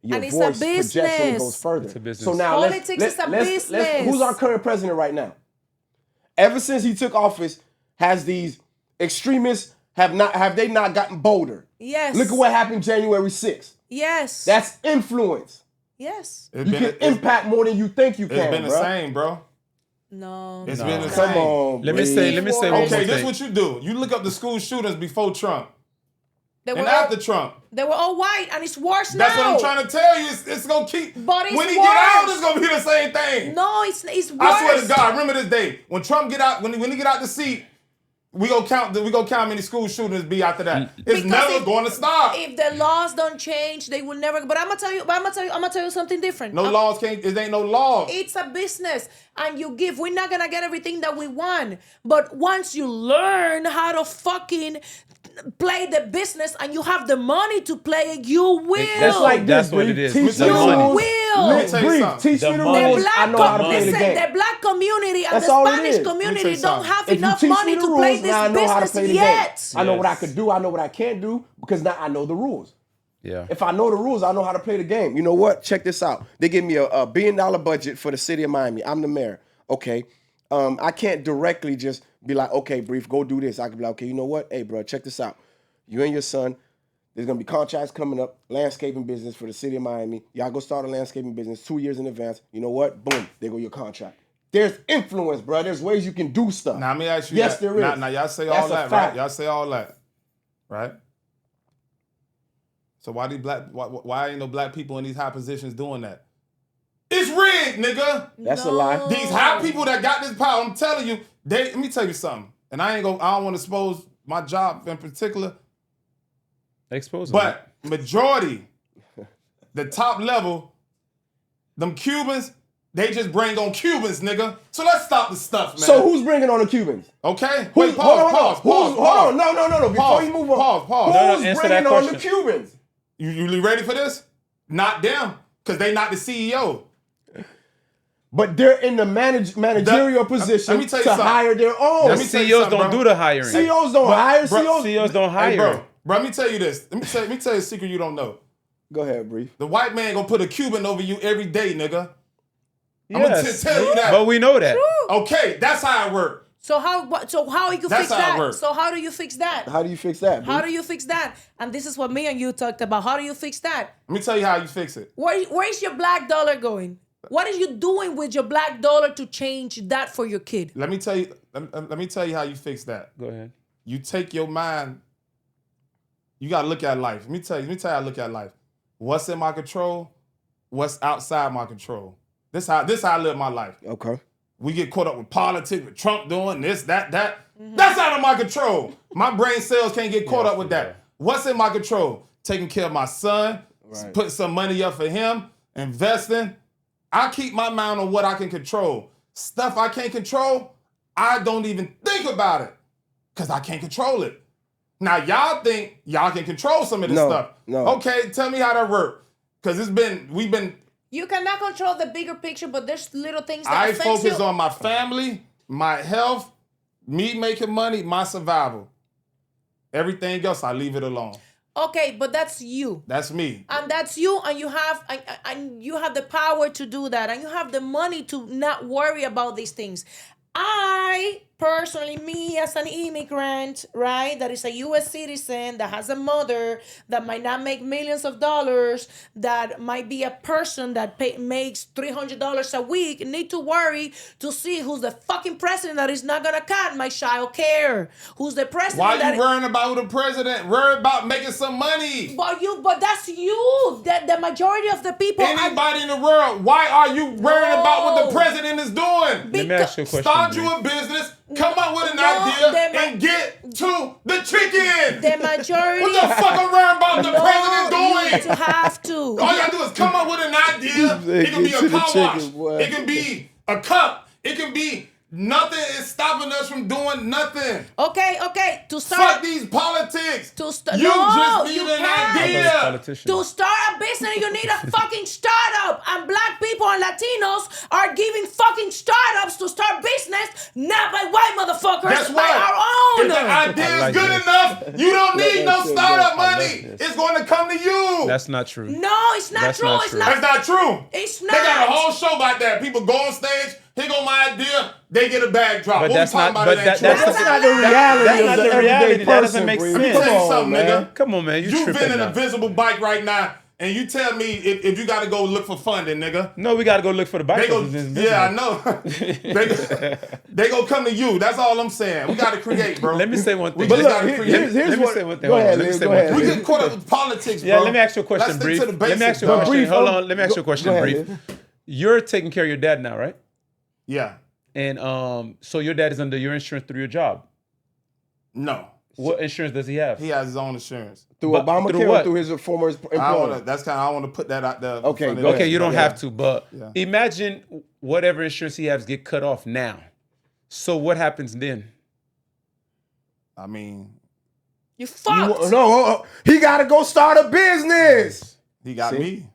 Your and it's voice a business. projects and goes further. It's a business. So now politics is a business. Who's our current president right now? Ever since he took office, has these extremists have they not gotten bolder? Yes. Look at what happened January 6th. Yes. That's influence. Yes. You can impact more than you think you can. It's been the same, bro. No. It's been the same. Come on. Let me say one more Okay, thing. this is what you do. You look up the school shootings before Trump and all, after Trump. They were all white, and it's worse That's now. what I'm trying to tell you. It's gonna keep. But it's when he worse. get out, it's gonna be the same thing. No, it's worse. I swear to God, remember this day when Trump get out. When he get out the seat, we gonna count how many school shootings be after that. It's never going to stop. If the laws don't change, they will never. But I'm gonna tell you something different. No laws can't. It ain't no law. It's a business, and you give. We're not gonna get everything that we want, but once you learn how to fucking play the business and you have the money to play it, you will. That's what it is. Teach The me the money. rules. will. Let me tell you Brief. something. Teach me the money. rules. I know how to play the game. The black community and That's the all it Spanish is. community Let me tell you don't have If you enough teach money me the to rules, play now I this know how to business play the yet. game. I know what I could do. I know what I can't do because now I know the rules. Yeah. If I know the rules, I know how to play the game. You know what? Check this out. They give me a $1 billion budget for the city of Miami. I'm the mayor. Okay. I can't directly just be like, okay, Brief, go do this. I can be like, okay, you know what? Hey, bro, check this out. You and your son, there's going to be contracts coming up, landscaping business for the city of Miami. Y'all go start a landscaping business 2 years in advance. You know what? Boom, there go your contract. There's influence, bro. There's ways you can do stuff. Now, let me ask you Yes, that. there is. Now, y'all say That's all a that, fact. right? Y'all say all that, right? So why ain't no black people in these high positions doing that? It's rigged, nigga. That's a lie. These high people that got this power, I'm telling you, let me tell you something. And I don't want to expose my job in particular, Expose them. but majority, the top level, them Cubans, they just bring on Cubans, nigga. So let's stop the stuff, man. So who's bringing on the Cubans? Okay? Who- Wait, pause. Hold on. No. Before Pause, you move on. pause. No, Who's answer bringing that on the question. Cubans? You ready for this? Not them, because they not the CEO. But they're in the managerial position let me tell you to something. hire their own. Let me tell you CEOs something, don't bro. do the hiring. CEOs don't hire. bro, CEOs don't hire. Hey, bro, let me tell you this. Let me tell you a secret you don't know. Go ahead, Brief. The white man gonna put a Cuban over you every day, nigga. I'm Yes. gonna tell you that. But we know that. Okay, that's how it works. So how you can That's fix how it that? works. So how do you fix that? How do you fix that, How Brief? do you fix that? And this is what me and you talked about. How do you fix that? Let me tell you how you fix it. Where is your black dollar going? What are you doing with your black dollar to change that for your kid? Let me tell you. Let me tell you how you fix that. Go ahead. You take your mind. You gotta look at life. Let me tell you how I look at life. What's in my control? What's outside my control? This how I live my life. Okay. We get caught up with politics, with Trump doing this, that. That's out of my control. My brain cells can't get caught up with that. What's in my control? Taking care of my son, putting some money up for him, investing. I keep my mind on what I can control. Stuff I can't control, I don't even think about it because I can't control it. Now, y'all think y'all can control some of this stuff. No. Okay, tell me how that works. Because we've been. You cannot control the bigger picture, but there's little things that I affects focus you. on my family, my health, me making money, my survival. Everything else, I leave it alone. Okay, but that's you. That's me. And that's you, and you have the power to do that, and you have the money to not worry about these things. I personally, me as an immigrant, right, that is a U.S. citizen, that has a mother, that might not make millions of dollars, that might be a person that makes $300 a week, need to worry to see who's the fucking president that is not gonna cut my child care. Who's the president? Why you worrying about who the president? Worry about making some money. But that's you. The majority of the people. Anybody in the world, why are you worrying about what the president is doing? Let me ask you a question. Start you a business, come up with an idea, and get to the chicken. The majority. What the fuck I'm worrying about the president You doing? to have to. All you gotta do is come up with an idea. It can be Get to a the car chicken, wash. boy. It can be a cup. It can be nothing is stopping us from doing nothing. Okay. To start. Fuck these politics. To You no, just need you an can't. idea. Politician. To start a business, you need a fucking startup. And black people and Latinos are giving fucking startups to start business, not by white motherfuckers, Guess by what? our own. If the idea I is like good this. enough, you don't need no that shit, startup bro. I money. like this. It's going to come to you. That's not true. No, it's not That's true. not It's true. That's not. not true. It's They got a not. whole show about that. People go on stage, here go my idea, they get a bag drop. But What that's we talking not- about? but It ain't that's true. That's not the reality. That's of not the the everyday reality. That doesn't person, make Bree. sense. Let me tell you Come on, something, man. nigga. Come on, man. You You tripping been in now. a visible bike right now, and you tell me if you got to go look for funding, nigga. No, we got to go look for the bike. They go, because it's yeah, I invisible. know. they go come to you. That's all I'm saying. We got to create, bro. Let me say one We thing. just But got to look, create. here's Let me what. say one thing. Go Hold on. ahead, Let me Liz. say Go one ahead. thing. We Liz. get caught up with politics, bro. Yeah, let me ask you a Let's question, stick Brief. to the Let me basics, ask you a bro. question. Brief, Hold hold- on. Let me ask you a question, Go ahead, Brief. Liz. You're taking care of your dad now, right? Yeah. And so your dad is under your insurance through your job. No. What insurance does he have? He has his own insurance. Through But Obamacare through or what? through his former I employer? want to put that out there. Okay, for the- go Okay, ahead. you don't Yeah. have to, but Yeah. imagine whatever insurance he has get cut off now. So what happens then? I mean, You fucked. No, he got to go start a business. he got See? me.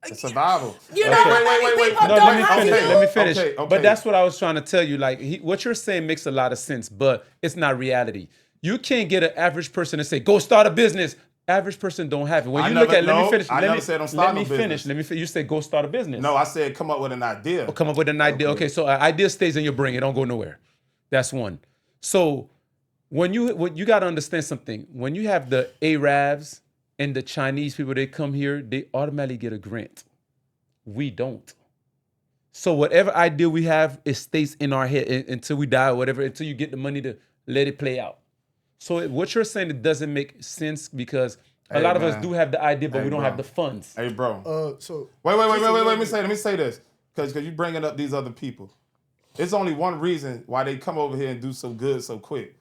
It's survival. You know Okay. how many people No, don't let me have finish. you? Let me finish. Okay, okay. But that's what I was trying to tell you. Like what you're saying makes a lot of sense, but it's not reality. You can't get an average person to say, "Go start a business." Average person don't have it. When I you never- look at, let no, me finish. I let never me, said don't start let no me finish. business. Let me. You say go start a business. No, I said come up with an idea. Come up with an idea. Okay, so an idea stays in your brain. It don't go nowhere. That's one. So when you got to understand something. When you have the Arabs and the Chinese people, they come here, they automatically get a grant. We don't. So whatever idea we have, it stays in our head until we die or whatever, until you get the money to let it play out. So what you're saying, it doesn't make sense because a Hey, lot of man. us do have the idea, but Hey, we don't bro. have the funds. Hey, bro. So Wait. Let me say this, because you bringing up these other people. It's only one reason why they come over here and do so good so quick.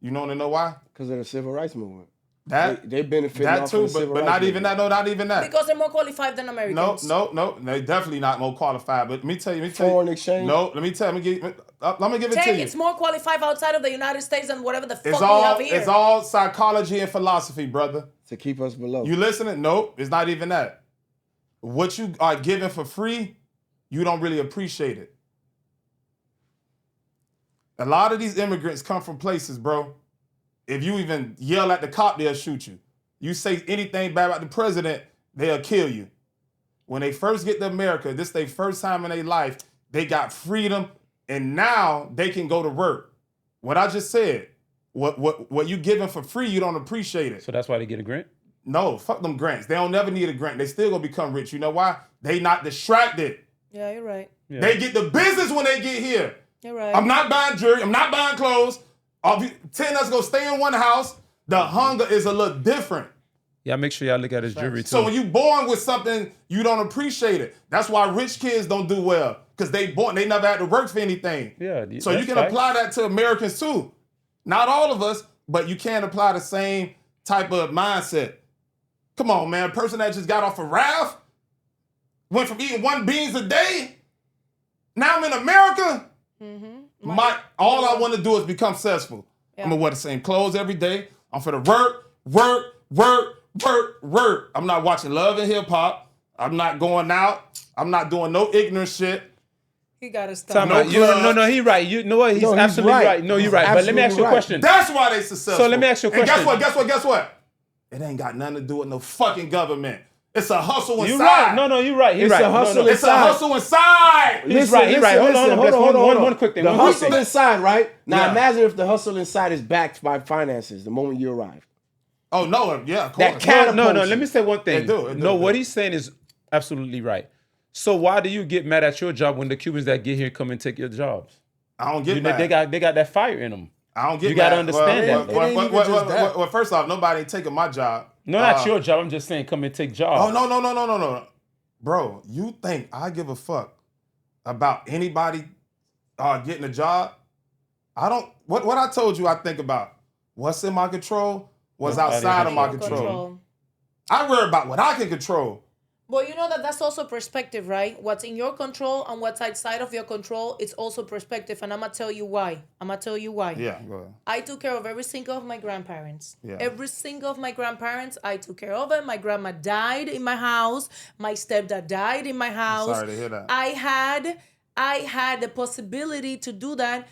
You want to know why? Because of the civil rights movement. That They benefiting that off too, of the civil but rights not even that. movement. No, not even that. Because they're more qualified than No, Americans. they definitely not more qualified. But let me tell you. Foreign exchange? No, let me give it to Take you. it's more qualified outside of the United States than whatever the fuck It's we all have here. it's all psychology and philosophy, brother. To keep us below. You listening? Nope, it's not even that. What you are given for free, you don't really appreciate it. A lot of these immigrants come from places, bro. If you even yell at the cop, they'll shoot you. You say anything bad about the president, they'll kill you. When they first get to America, this their first time in their life, they got freedom, and now they can go to work. What I just said, what you giving for free, you don't appreciate it. So that's why they get a grant? No, fuck them grants. They don't never need a grant. They still gonna become rich. You know why? They not distracted. Yeah, you're right. Yeah. They get the business when they get here. You're right. I'm not buying jewelry. I'm not buying clothes. 10 of us gonna stay in one house. The hunger is a little different. Yeah, make sure y'all look at his jewelry too. So when you born with something, you don't appreciate it. That's why rich kids don't do well. Because they never had to work for anything. Yeah, So you that's can facts. apply that to Americans too. Not all of us, but you can apply the same type of mindset. Come on, man. A person that just got off a raft, went from eating 1 beans a day Now I'm in America. All I want to do is become successful. Yeah. I'm gonna wear the same clothes every day. I'm finna work. I'm not watching Love and Hip Hop. I'm not going out. I'm not doing no ignorant shit. He gotta stop. Time No out. clubs. No, he right. You know what? He's No, he's absolutely right. right. No, you're He's right. But let me ask you a absolutely question. That's why they successful. So let me ask you a And question. guess what? It ain't got nothing to do with no fucking government. It's a hustle inside. You right. No, you're right. He's It's right. a hustle No. It's a hustle inside. He's right. He's right. Hold on. One quick thing. The One quick hustle thing. inside, right? Now Yeah. imagine if the hustle inside is backed by finances the moment you arrive. Oh no, yeah, of course. That can't- No. Let me say one thing. It do. No, what he's saying is absolutely right. So why do you get mad at your job when the Cubans that get here come and take your jobs? I don't get You know, mad. they got that fire in them. I don't get You gotta mad. understand that. It ain't even just that. Well, first off, nobody ain't taking my job. No, not your job. I'm just saying come and take Oh jobs. no. Bro, you think I give a fuck about anybody getting a job? I don't. What I told you I think about. What's in my control? What's outside of my control. I worry about what I can control. But you know that's also perspective, right? What's in your control and what's outside of your control, it's also perspective. And I'm going to tell you why. Yeah, go ahead. I took care of every single of my grandparents. Yeah. Every single of my grandparents, I took care of it. My grandma died in my house. My stepdad died in my house. Sorry to hear that. I had the possibility to do that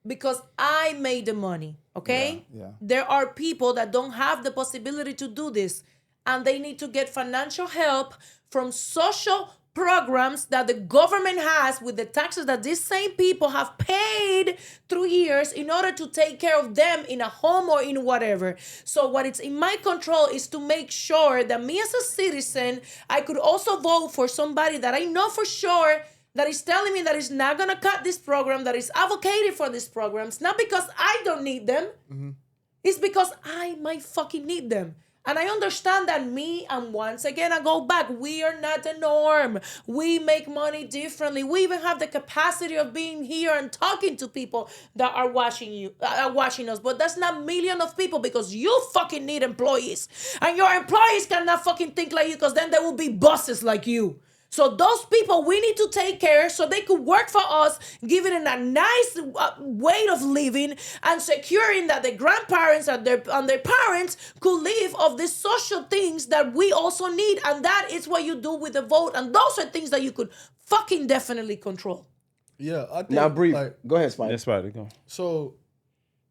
because I made the money, okay? Yeah. There are people that don't have the possibility to do this, and they need to get financial help from social programs that the government has with the taxes that these same people have paid through years in order to take care of them in a home or in whatever. So what it's in my control is to make sure that me as a citizen, I could also vote for somebody that I know for sure that is telling me that is not going to cut this program, that is advocating for these programs, not because I don't need them. It's because I might fucking need them. And I understand that and once again, I go back, we are not the norm. We make money differently. We even have the capacity of being here and talking to people that are watching us. But that's not millions of people because you fucking need employees. And your employees cannot fucking think like you because then they will be bosses like you. So those people we need to take care so they could work for us, giving it a nice way of living and securing that the grandparents and their parents could live off these social things that we also need. And that is what you do with the vote. And those are things that you could fucking definitely control. Yeah, I think Now, brief. like, Go ahead, Spike. That's right. Go. so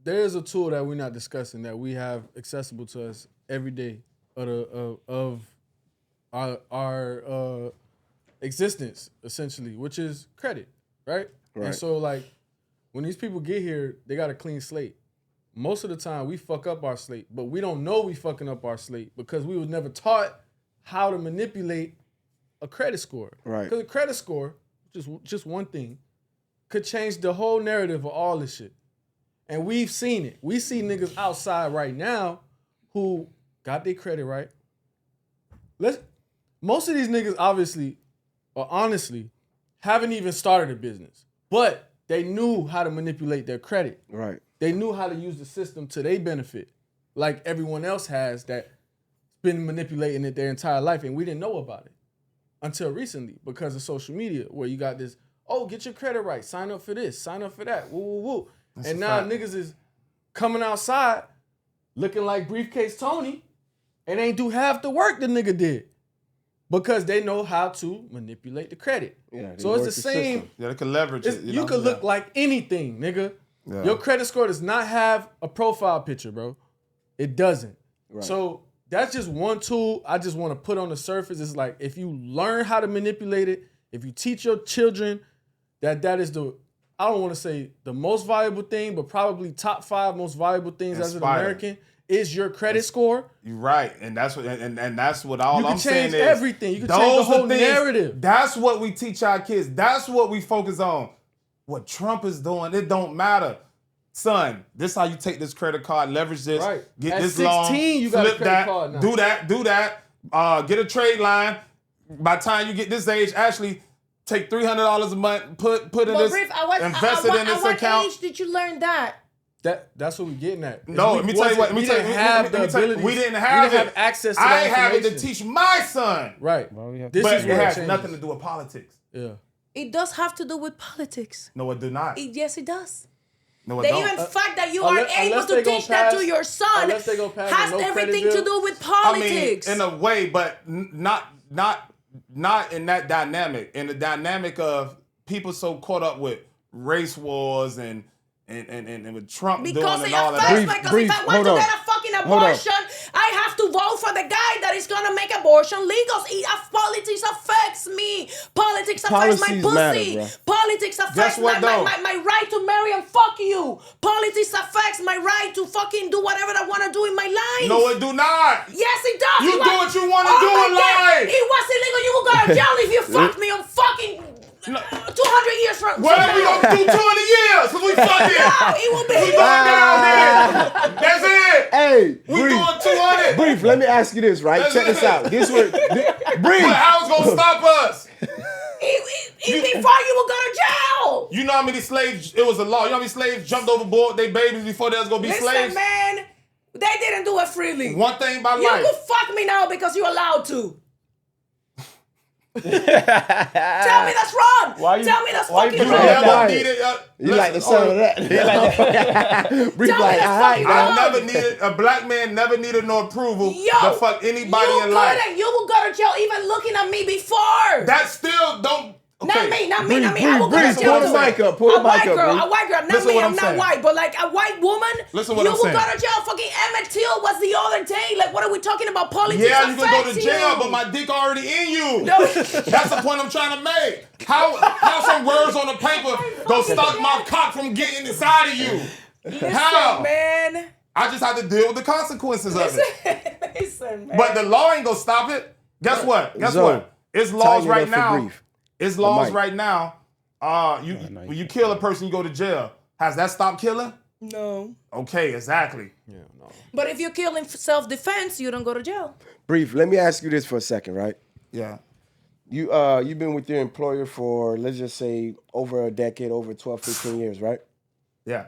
there is a tool that we're not discussing that we have accessible to us every day of our existence, essentially, which is credit, right? And so, like, when these people get here, they got a clean slate. Most of the time, we fuck up our slate, but we don't know we fucking up our slate because we was never taught how to manipulate a credit score. Right. Because a credit score, just one thing, could change the whole narrative of all this shit. And we've seen it. We see niggas outside right now who got their credit right. Most of these niggas obviously or honestly haven't even started a business, but they knew how to manipulate their credit. Right. They knew how to use the system to their benefit, like everyone else has that's been manipulating it their entire life, and we didn't know about it until recently because of social media, where you got this, oh, get your credit right, sign up for this, sign up for that, woo, woo, woo. And now niggas is coming outside looking like Briefcase Tony and ain't do half the work the nigga did. Because they know how to manipulate the credit. Yeah, so it's the same. system. Yeah, they can leverage it. You could look like anything, nigga. Yeah. Your credit score does not have a profile picture, bro. It doesn't. Right. So that's just one tool I just want to put on the surface. It's like if you learn how to manipulate it, if you teach your children that is the, I don't want to say the most valuable thing, but probably top 5 most valuable things as an American is your credit score. You're right, and that's what and that's what all I'm saying is you can change everything. You can change the whole narrative. That's what we teach our kids. That's what we focus on. What Trump is doing, it don't matter. Son, this how you take this credit card, leverage this, Right. get At this 16, loan, you got a flip credit that, card now. do that, get a trade line. By the time you get this age, actually take $300 a month, put in But this, Brief, invest it in this account. At what age did you learn that? That's what we're getting at. No, let me tell you what. We didn't have access to that I have it to information. teach my son. Right. Well, we have This But is it where has changes. nothing to do with politics. Yeah. It does have to do with politics. No, it do not. Yes, it does. No, it The don't. even fact that you are able unless to they go teach that to past- your son unless they go past has the no everything credit to bill. do with I mean, politics. in a way, but not in that dynamic. In the dynamic of people so caught up with race wars and with Trump because doing it and all of affects that. because Brief, if I want hold to on. get a fucking Hold on. abortion, I have to vote for the guy that is gonna make abortion legal. Politics affects me. Politics affects my Policies pussy. matter, Politics affects Guess what, though? my right to marry and fuck you. Politics affects my right to fucking do whatever I want to do in my life. No, it do not. Yes, it does. You It do was- what you wanna Oh do my in God. life. It was illegal. You will go to jail if you fucked me on fucking 200 years from Whatever we now. gonna do 200 years, because we fucking. No, it will be. We going down there. That's it. Hey, We Brief. doing 200. Brief, let me ask you this, right? That's Check this it. out. This what But Brief. how it's gonna stop us? Before you will go to jail. You know how many slaves, it was a law. You know how many slaves jumped overboard their babies before they was gonna be Listen, slaves? man, they didn't do it freely. One thing about You life. could fuck me now because you're allowed to. Tell me that's wrong. Tell me that's fucking You You wrong. never never quiet. needed. You like the sound of that? Brief, Tell me like, that's all right, fucking now. wrong. I never needed, a black man never needed no approval Yo, to fuck anybody you in life. couldn't. You will go to jail even looking at me before. That still don't. Not Okay. me. I will go Brief, to jail pull the too. mic up. Pull A the mic white up, girl, Brief. a white girl. Not Listen me. what I'm I'm not saying. white, but like a white woman. Listen what you I'm will saying. go to jail. Fucking Emmett Till was the other day. Like, what are we talking about? Politics Yeah, you can go to affects jail, you. but my dick already in you. No. That's the point I'm trying to make. How some words on the paper gonna stop my cock from getting inside of you? How? Man. I just have to deal with the consequences of it. Listen, man. But the law ain't gonna stop it. Guess what? Guess Zo, what? It's laws tighten it right up for now. Brief. It's laws mic. right now. When you kill a person, you go to jail. Has that stopped killing? No. Okay, exactly. Yeah, no. But if you're killing for self-defense, you don't go to jail. Brief, let me ask you this for a second, right? Yeah. You've been with your employer for, let's just say, over a decade, over 12, 15 years, right? Yeah.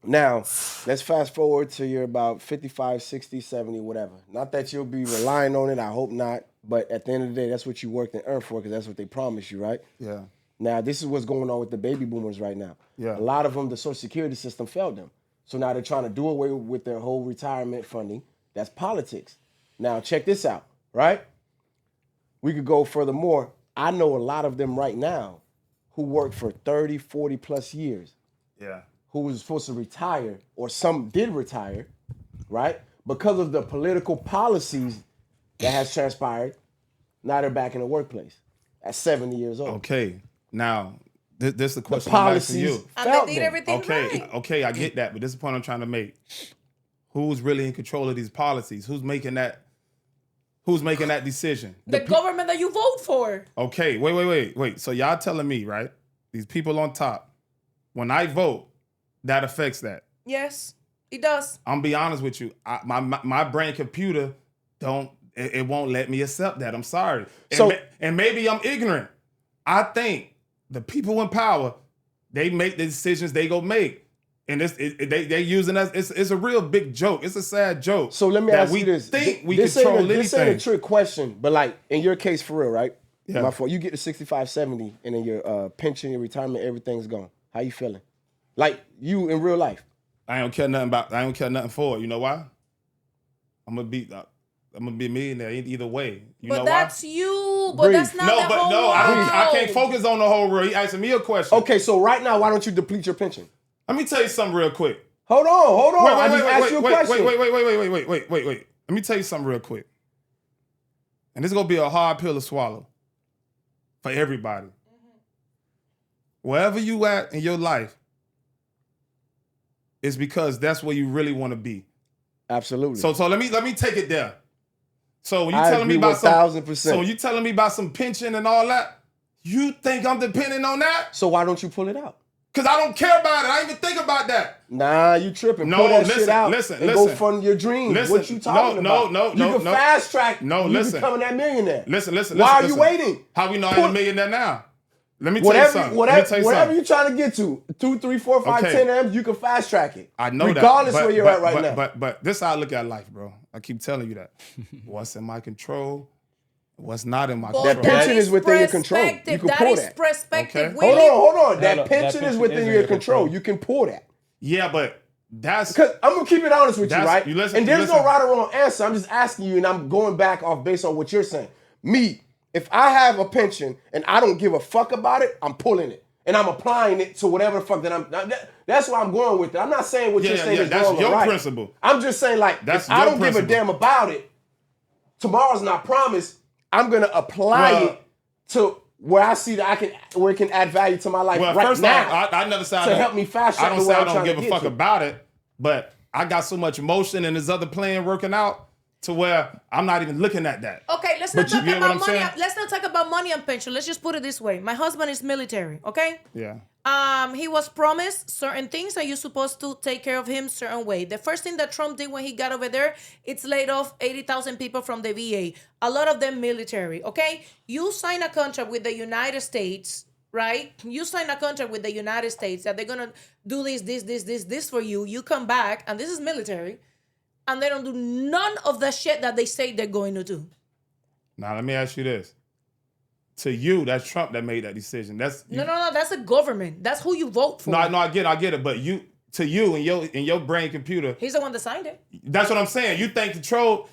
Now, let's fast forward to you're about 55, 60, 70, whatever. Not that you'll be relying on it, I hope not. But at the end of the day, that's what you worked and earned for because that's what they promised you, right? Yeah. Now, this is what's going on with the baby boomers right now. Yeah. A lot of them, the Social Security system failed them. So now they're trying to do away with their whole retirement funding. That's politics. Now, check this out, right? We could go furthermore. I know a lot of them right now who work for 30, 40 plus years, Yeah. who was supposed to retire, or some did retire, right? Because of the political policies that has transpired, now they're back in the workplace at 70 years old. Okay. Now, this is the The question I'm asking policies you. And failed they did them. everything Okay, right. okay, I get that, but this is the point I'm trying to make. Who's really in control of these policies? Who's making that decision? The government that you vote for. Okay, wait. So y'all telling me, right? These people on top, when I vote, that affects that. Yes, it does. I'm be honest with you. My brain computer it won't let me accept that. I'm sorry. So- And maybe I'm ignorant. I think the people in power, they make the decisions they go make. And they using us. It's a real big joke. It's a sad joke. So let me that ask we you this. think we this control ain't a, anything. This ain't a trick question, but like in your case for real, right? Yeah. My fault. You get to 65, 70, and then your pension, your retirement, everything's gone. How you feeling? Like you in real life. I don't care nothing for it. You know why? I'm gonna be a millionaire either way. You know But why? that's you. But Breathe. that's not No, the but whole no, world. I can't focus on the whole world. He asking me a question. Okay, so right now, why don't you deplete your pension? Let me tell you something real quick. Hold on. I just asked you a question. Wait. Let me tell you something real quick. And this is gonna be a hard pill to swallow for everybody. Wherever you at in your life, it's because that's where you really want to be. Absolutely. So let me take it there. So when you I telling me agree about some 1000%. so when you telling me about some pension and all that, you think I'm depending on that? So why don't you pull it out? Because I don't care about it. I even think about that. Nah, you tripping. No, Pull that listen, shit out listen, and go listen. fund your dreams. Listen, What you talking no, about? no, You no, can no. fast track No, you listen. becoming that millionaire. Listen. Why are you listen. waiting? How we know I Put- ain't a millionaire now? Let me tell you something. Whatever you're trying to get to, 2, 3, 4, 5, Okay. 10 M's, you can fast track it. I know regardless that. where you're at right now. But this is how I look at life, bro. I keep telling you that. What's in my control, What's not in my But control? That pension is within your control. You perspective. can That pull is that. perspective. Okay. We Hold live- on, hold on. That That pension pension is within your control. You can pull that. Yeah, but that's Because I'm gonna keep it honest with you, That's- right? you listen- and you there's listen. no right or wrong answer. I'm just asking you, and I'm going back off based on what you're saying. Me, if I have a pension and I don't give a fuck about it, I'm pulling it and I'm applying it to whatever the fuck that I'm. That's why I'm going with it. I'm not saying what you're saying is that's wrong your or right. principle. I'm just saying like That's if I your don't give a principle. damn about it. Tomorrow's not promised. I'm gonna apply Well- it to where I see that where it can add value to my life Well, right first now. off, I never said I to don't- help me fast I track don't to say where I I'm don't trying give to a get fuck to. about it, but I got so much emotion in this other plan working out to where I'm not even looking at that. Okay, let's not you talk get what about I'm money. saying? Let's not talk about money and pension. Let's just put it this way. My husband is military, okay? Yeah. He was promised certain things and you're supposed to take care of him certain way. The first thing that Trump did when he got over there, it's laid off 80,000 people from the VA. A lot of them military, okay? You sign a contract with the United States, right? You sign a contract with the United States that they're gonna do this for you. You come back, and this is military, and they don't do none of the shit that they say they're going to do. Now let me ask you this. To you, that's Trump that made that decision. That's No, that's the government. That's who you vote for. No, I get it. But you in your brain computer, He's the one that signed it. that's what I'm saying. You think Trump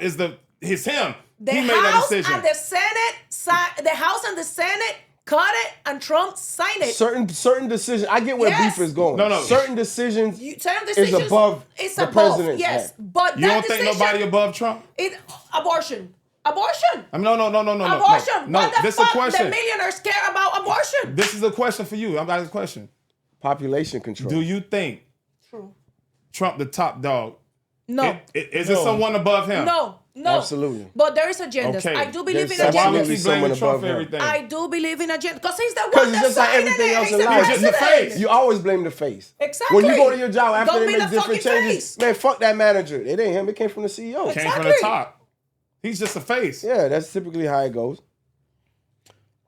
is him. The He made that House decision. and the Senate, the House and the Senate cut it, and Trump signed it. Certain decisions. I get where Yes. beef is going. No. Certain decisions Certain is decisions above it's the above, president's yes, head. but You that don't think decision, nobody above Trump? Abortion. I mean, no. Abortion. No, What the this is a fuck? The question. millionaires care about abortion. This is a question for you. I'm asking a question. Population control. Do you think True. Trump the top dog? No. Is there someone above him? No. Absolutely. But there is agendas. Okay. I do believe There's in So why we agendas. absolutely keep blaming someone Trump above for him. everything? I do believe in agendas because he's the one Because that it's just like signed everything it. else He's in the life. You're just the president. face. You always blame the face. Exactly. When you go to your job after Don't they be make the different fucking changes, face. man, fuck that manager. It ain't him. It came from the CEO. Came from Exactly. the top. He's just a face. Yeah, that's typically how it goes.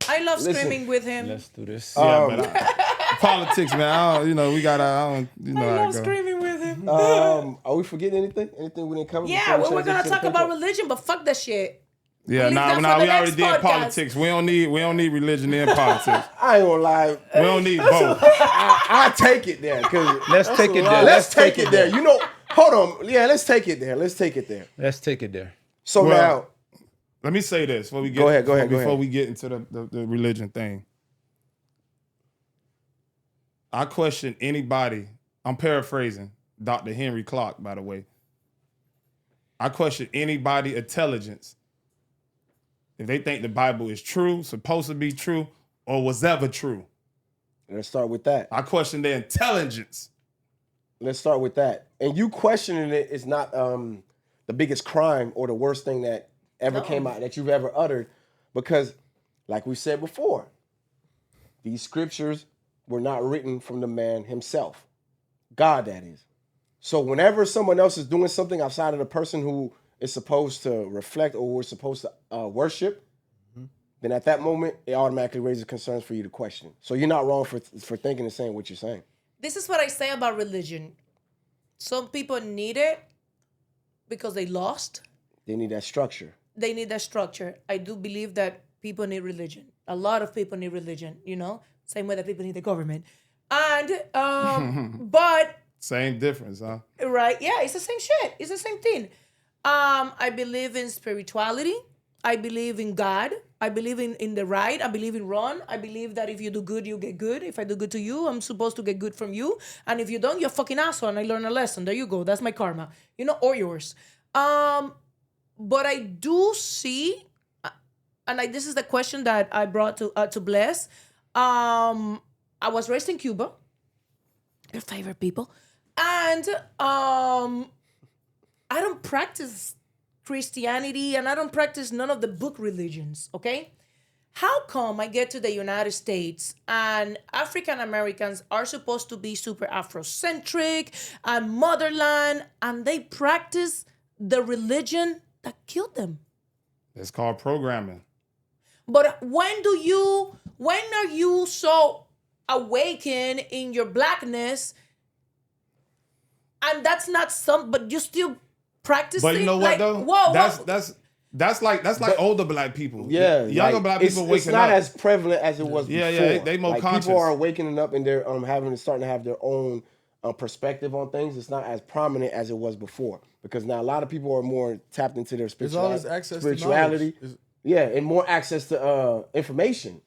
I love Listen. screaming with him. Let's do this. Yeah, but politics, man. We gotta. I don't. You know I how love it go. screaming with him. Are we forgetting anything? Anything we didn't cover? Yeah, before we're gonna transition to talk the about paycheck? religion, but fuck that shit. Yeah, Leave that for we the already next did podcast. politics. We don't need religion in politics. I ain't gonna lie. We don't need both. I take it there. Let's take it there. Let's take it there. You know, hold on. Yeah, let's take it there. Let's take it there. Let's take it there. So Well, now, Let me say this before we get Go ahead. before we get into the religion thing. I question anybody. I'm paraphrasing Dr. Henry Clark, by the way. I question anybody intelligence if they think the Bible is true, supposed to be true, or was ever true. let's start with that. I question their intelligence. Let's start with that. And you questioning it is not the biggest crime or the worst thing that ever came out that you've ever uttered, because, like we said before, these scriptures were not written from the man himself, God, that is. So whenever someone else is doing something outside of the person who is supposed to reflect or we're supposed to worship, then at that moment it automatically raises concerns for you to question. So you're not wrong for thinking and saying what you're saying. This is what I say about religion. Some people need it because they lost. They need that structure. They need that structure. I do believe that people need religion. A lot of people need religion, same way that people need the government. And, but, Same difference, huh? right, yeah, it's the same shit. It's the same thing. I believe in spirituality. I believe in God. I believe in the right. I believe in wrong. I believe that if you do good, you get good. If I do good to you, I'm supposed to get good from you. And if you don't, you're a fucking asshole. And I learned a lesson. There you go. That's my karma. Or yours. But I do see, and this is the question that I brought to Bless. I was raised in Cuba. Your favorite people. And I don't practice Christianity, and I don't practice none of the book religions, okay? How come I get to the United States and African Americans are supposed to be super Afrocentric and motherland, and they practice the religion that killed them? It's called programming. But when are you so awakened in your blackness, and that's not but you still practicing? But you know what though? Whoa, That's That's like older black people. Yeah, younger like, black people waking it's not up. as prevalent as it was before. Yeah, they more like, conscious. People are awakening up and they're starting to have their own perspective on things. It's not as prominent as it was before because now a lot of people are more tapped into their There's all this access to spirituality. knowledge. Yeah, and more access to information.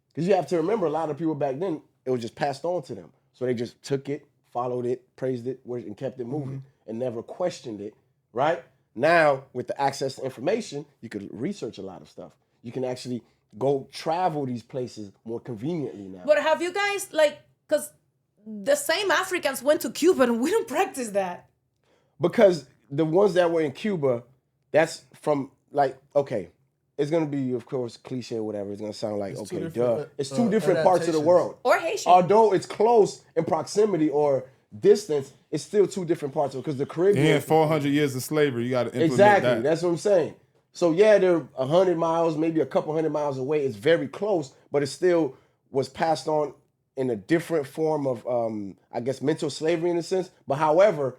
Because you have to remember, a lot of people back then, it was just passed on to them. So they just took it, followed it, praised it, and kept it moving and never questioned it, right? Now, with the access to information, you could research a lot of stuff. You can actually go travel these places more conveniently now. But have you guys, because the same Africans went to Cuba and we don't practice that. Because the ones that were in Cuba, that's from, okay, it's going to be, of course, cliche or whatever. It's going to sound like, It's okay, two duh. different, It's two different parts of the adaptations. world. Or Haitian. Although it's close in proximity or distance, it's still two different parts of it because the Caribbean. And 400 years of slavery, you got to implement Exactly. that. That's what I'm saying. So yeah, they're 100 miles, maybe a couple hundred miles away. It's very close, but it still was passed on in a different form of, I guess, mental slavery in a sense. But however,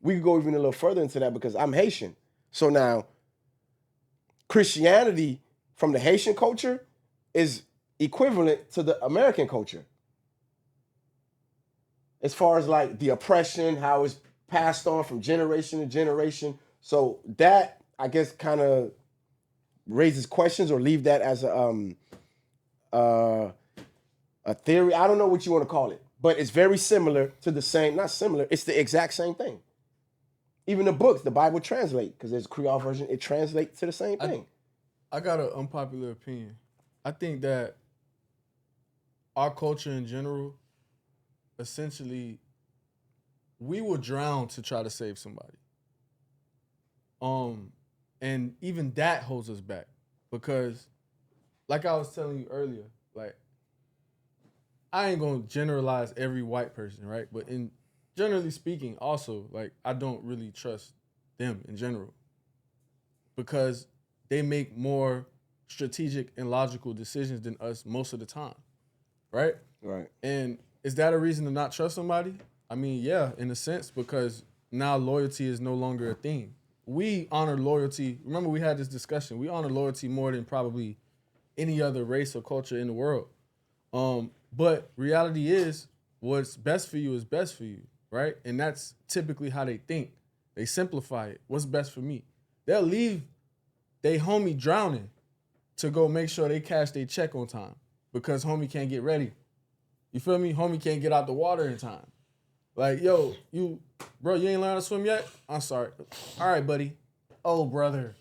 we could go even a little further into that because I'm Haitian. So now, Christianity from the Haitian culture is equivalent to the American culture. As far as like the oppression, how it's passed on from generation to generation. So that, I guess, kind of raises questions or leave that as a theory. I don't know what you want to call it, but it's very similar to the same, not similar, it's the exact same thing. Even the books, the Bible translate, because there's a Creole version, it translates to the same thing. I got an unpopular opinion. I think that our culture in general, essentially, we will drown to try to save somebody. And even that holds us back because, like I was telling you earlier, like I ain't gonna generalize every white person, right? But in generally speaking, also, like I don't really trust them in general because they make more strategic and logical decisions than us most of the time, right? Right. And is that a reason to not trust somebody? I mean, yeah, in a sense, because now loyalty is no longer a thing. We honor loyalty. Remember, we had this discussion. We honor loyalty more than probably any other race or culture in the world. But reality is, what's best for you is best for you, right? And that's typically how they think. They simplify it. What's best for me? They'll leave they homie drowning to go make sure they cash their check on time because homie can't get ready. You feel me? Homie can't get out the water in time. Like, yo, you ain't learned how to swim yet? I'm sorry. All right, buddy. Oh, brother.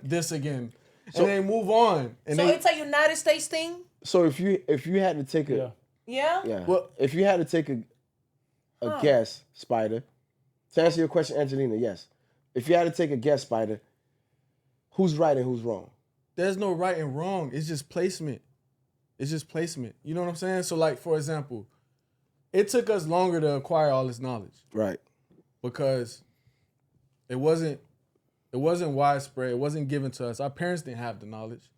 This again. And they move on. And so it's a United States thing? So if you had to take a Yeah? Well, if you had to take a guess, Spider, to answer your question, Angelina, yes. If you had to take a guess, Spider, who's right and who's wrong? There's no right and wrong. It's just placement. It's just placement. You know what I'm saying? So, like, for example, it took us longer to acquire all this knowledge. Right. Because it wasn't widespread. It wasn't given to us. Our parents didn't have the knowledge.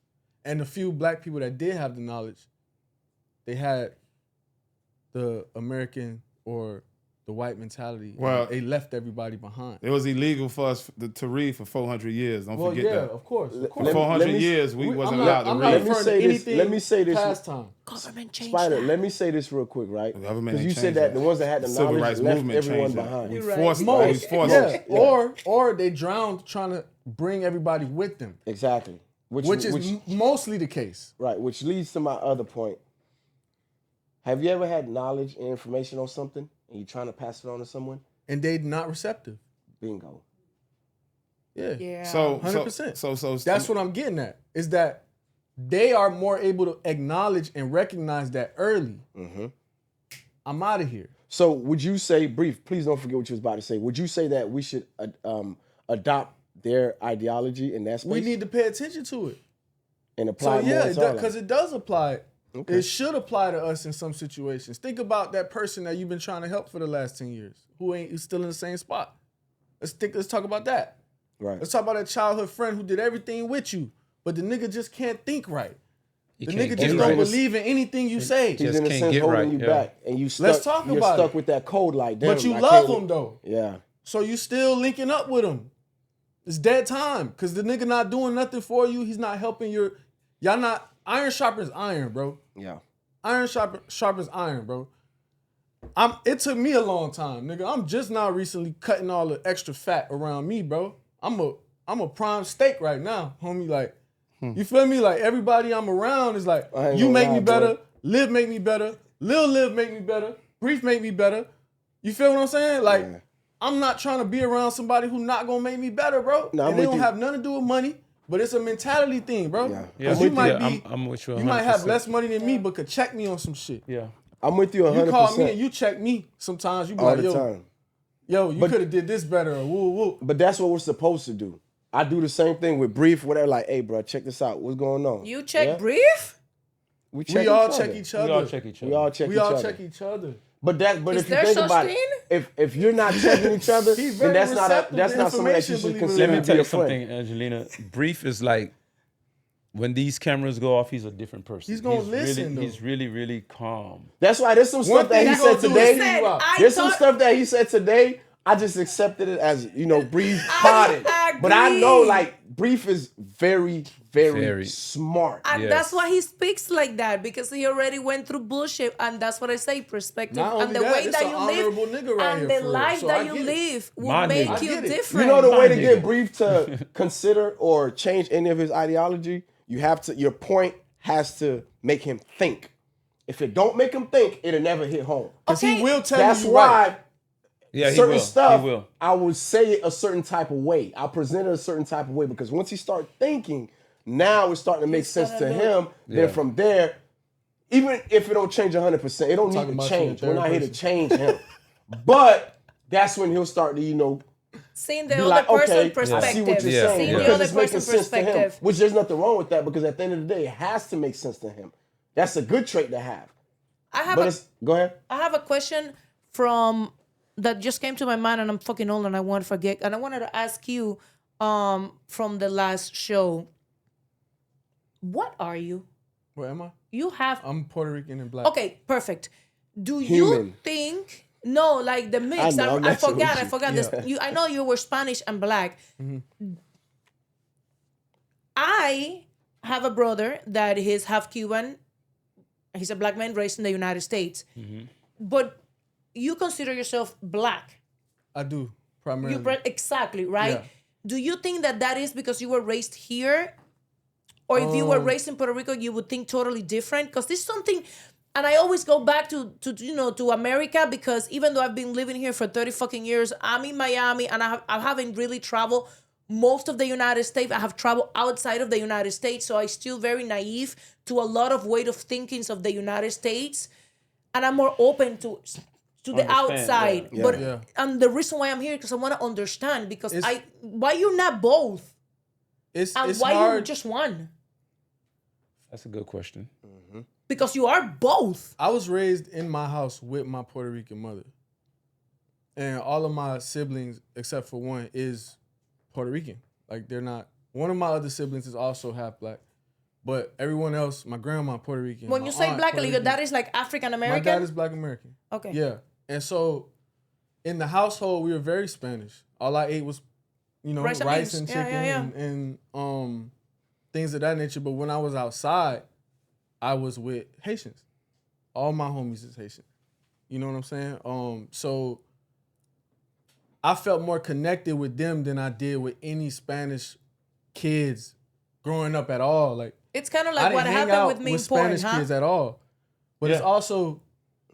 And the few black people that did have the knowledge, they had the American or the white mentality. Well, they left everybody behind. It was illegal for us to read for 400 years. Don't forget that. Of course. For 400 years, we wasn't allowed to I'm read. not referring to anything Let me say this. past time. Government changed Spider, that. let me say this real quick, right? The government Because you ain't said changed that the ones that had the Civil knowledge rights left movement everyone changed that. behind. We You're right. forced Most, forced yeah. Yeah. Or they drowned trying to bring everybody with them, Exactly. which is mostly the case. right, which leads to my other point. Have you ever had knowledge and information on something and you're trying to pass it on to someone? And they not receptive. Bingo. Yeah. Yeah. So 100%. So That's what I'm getting at, is that they are more able to acknowledge and recognize that early. Mm-hmm. I'm out of here. So would you say, brief, please don't forget what you was about to say. Would you say that we should adopt their ideology in that space We need to pay attention to it. and So apply more yeah, to our life? because it does apply. Okay. It should apply to us in some situations. Think about that person that you've been trying to help for the last 10 years who's still in the same spot. Let's talk about that. Right. Let's talk about that childhood friend who did everything with you, but the nigga just can't think right. You The can't nigga get just right. don't believe in anything you say. He's Just in a can't sense get holding right, you yeah. back, and you stuck. Let's talk you're about stuck it. with that code like that. But you love him though. Yeah. So you still linking up with him. It's dead time because the nigga not doing nothing for you. He's not helping y'all not, iron sharpens iron, bro. Yeah. Iron sharpens iron, bro. It took me a long time, nigga. I'm just now recently cutting all the extra fat around me, bro. I'm a prime steak right now, homie. Like, you feel me? Like, everybody I'm around is like, you make me better, Liv make me better, Lil Liv make me better, Brief make me better. You feel what I'm saying? Like, I'm not trying to be around somebody who not gonna make me better, bro. No, and they don't have nothing to do with money, but it's a mentality thing, bro. Yeah. Cause you might be, I'm with you. you might have 100%. less money than me, but could check me on some shit. Yeah. I'm with you 100%. You call me and you check me sometimes. You be all like, the time. yo, you could have did this better, or woo woo. But that's what we're supposed to do. I do the same thing with Brief, whatever. Like, hey, bro, check this out. What's going on? You check Brief? We all check each other. We all check each other. We all check We each all other. check each other. But Is if you there think such about thing? it, if you're not checking each other, He then very that's receptive to not something that you information, should believe it or consider Let me to tell be you a friend. something, Angelina. Brief is like, when these cameras go off, he's a different person. He's gonna listen, though. He's really, really calm. That's why there's some One stuff that thing he he said gonna do is today. say you out. There's some stuff that he said today. I just accepted it as, Brief potted. But I know, like, Brief is very, very smart. And that's why he speaks like that, because he already went through bullshit, and that's what I say, perspective, Not and only the that, way it's that an you honorable live, nigga right and here, the for real. life So that I you get it. live will My make nigga. you I get it. different. You know the way to nigga. get Brief to consider or change any of his ideology? Your point has to make him think. If it don't make him think, it'll never hit home. Because Okay. he will tell That's you why right. Yeah, he certain will. stuff, He will. I will say it a certain type of way. I'll present it a certain type of way, because once he start thinking, now it's starting to make sense to him. Then from there, even if it don't change 100%, it don't need talking to about change. you in We're not third here to person. change him. But that's when he'll start to, Seeing the be other like, person's okay, perspective. I see what you're Yeah, saying, Seeing the because other it's making person's sense to him. perspective. Which there's nothing wrong with that, because at the end of the day, it has to make sense to him. That's a good trait to have. Go ahead. I have a question that just came to my mind, and I'm fucking old and I won't forget. And I wanted to ask you from the last show, what are you? What am I? You have I'm Puerto Rican and black. okay, perfect. Do you Human. think no, like the mix? I know, I'm I messing with forgot. I you. forgot this. I know you were Spanish and black. I have a brother that is half Cuban. He's a black man raised in the United States. But you consider yourself black. I do, primarily. Exactly, right? Yeah. Do you think that is because you were raised here? Or if you were raised in Puerto Rico, you would think totally different? Because this is something, and I always go back to America, because even though I've been living here for 30 fucking years, I'm in Miami, and I haven't really traveled most of the United States. I have traveled outside of the United States, so I'm still very naive to a lot of way of thinkings of the United States, and I'm more open to the outside. yeah. But Yeah. and the reason why I'm here, because I want to understand, because It's- why you're not both, It's and it's why hard. you just one, That's a good question. because you are both. I was raised in my house with my Puerto Rican mother. And all of my siblings, except for one, is Puerto Rican. Like, they're not. One of my other siblings is also half black. But everyone else, my grandma Puerto Rican. When my you say aunt, black, Puerto your Rican. dad is like African My American. dad is black American. Okay. Yeah. And so in the household, we were very Spanish. All I ate was, Rice and rice beans. and Yeah, chicken yeah. and things of that nature. But when I was outside, I was with Haitians. All my homies is Haitian. You know what I'm saying? So I felt more connected with them than I did with any Spanish kids growing up at all. Like, It's kind of I like didn't what hang happened out with me in with porn, Spanish huh? kids at all. But it's also,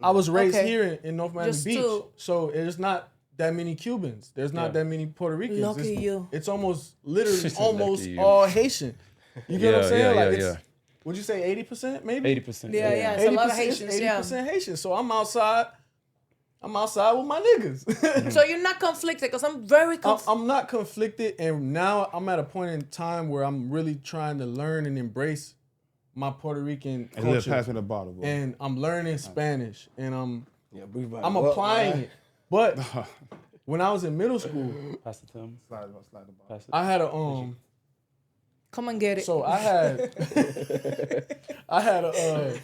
I was raised Okay. here in North Miami Just Beach, to- so there's not that many Cubans. There's not that many Puerto Ricans. Lucky it's, you. It's almost literally Lucky almost you. all Haitian. You get what I'm saying? Yeah, Like, yeah, it's, would you say 80% maybe? 80%. Yeah, yeah. It's a lot of 80% Haitians, yeah. 80% Haitian. So I'm outside with my niggas. So you're not conflicted, because I'm very I'm not conflicted, and now I'm at a point in time where I'm really trying to learn and embrace my Puerto Rican And Liv, culture. pass me the bottle, bro. And I'm learning Spanish, and I'm applying it. But when I was in middle school, Pass it to him. Slide the bottle. Pass it. I had a come and get it. So I had a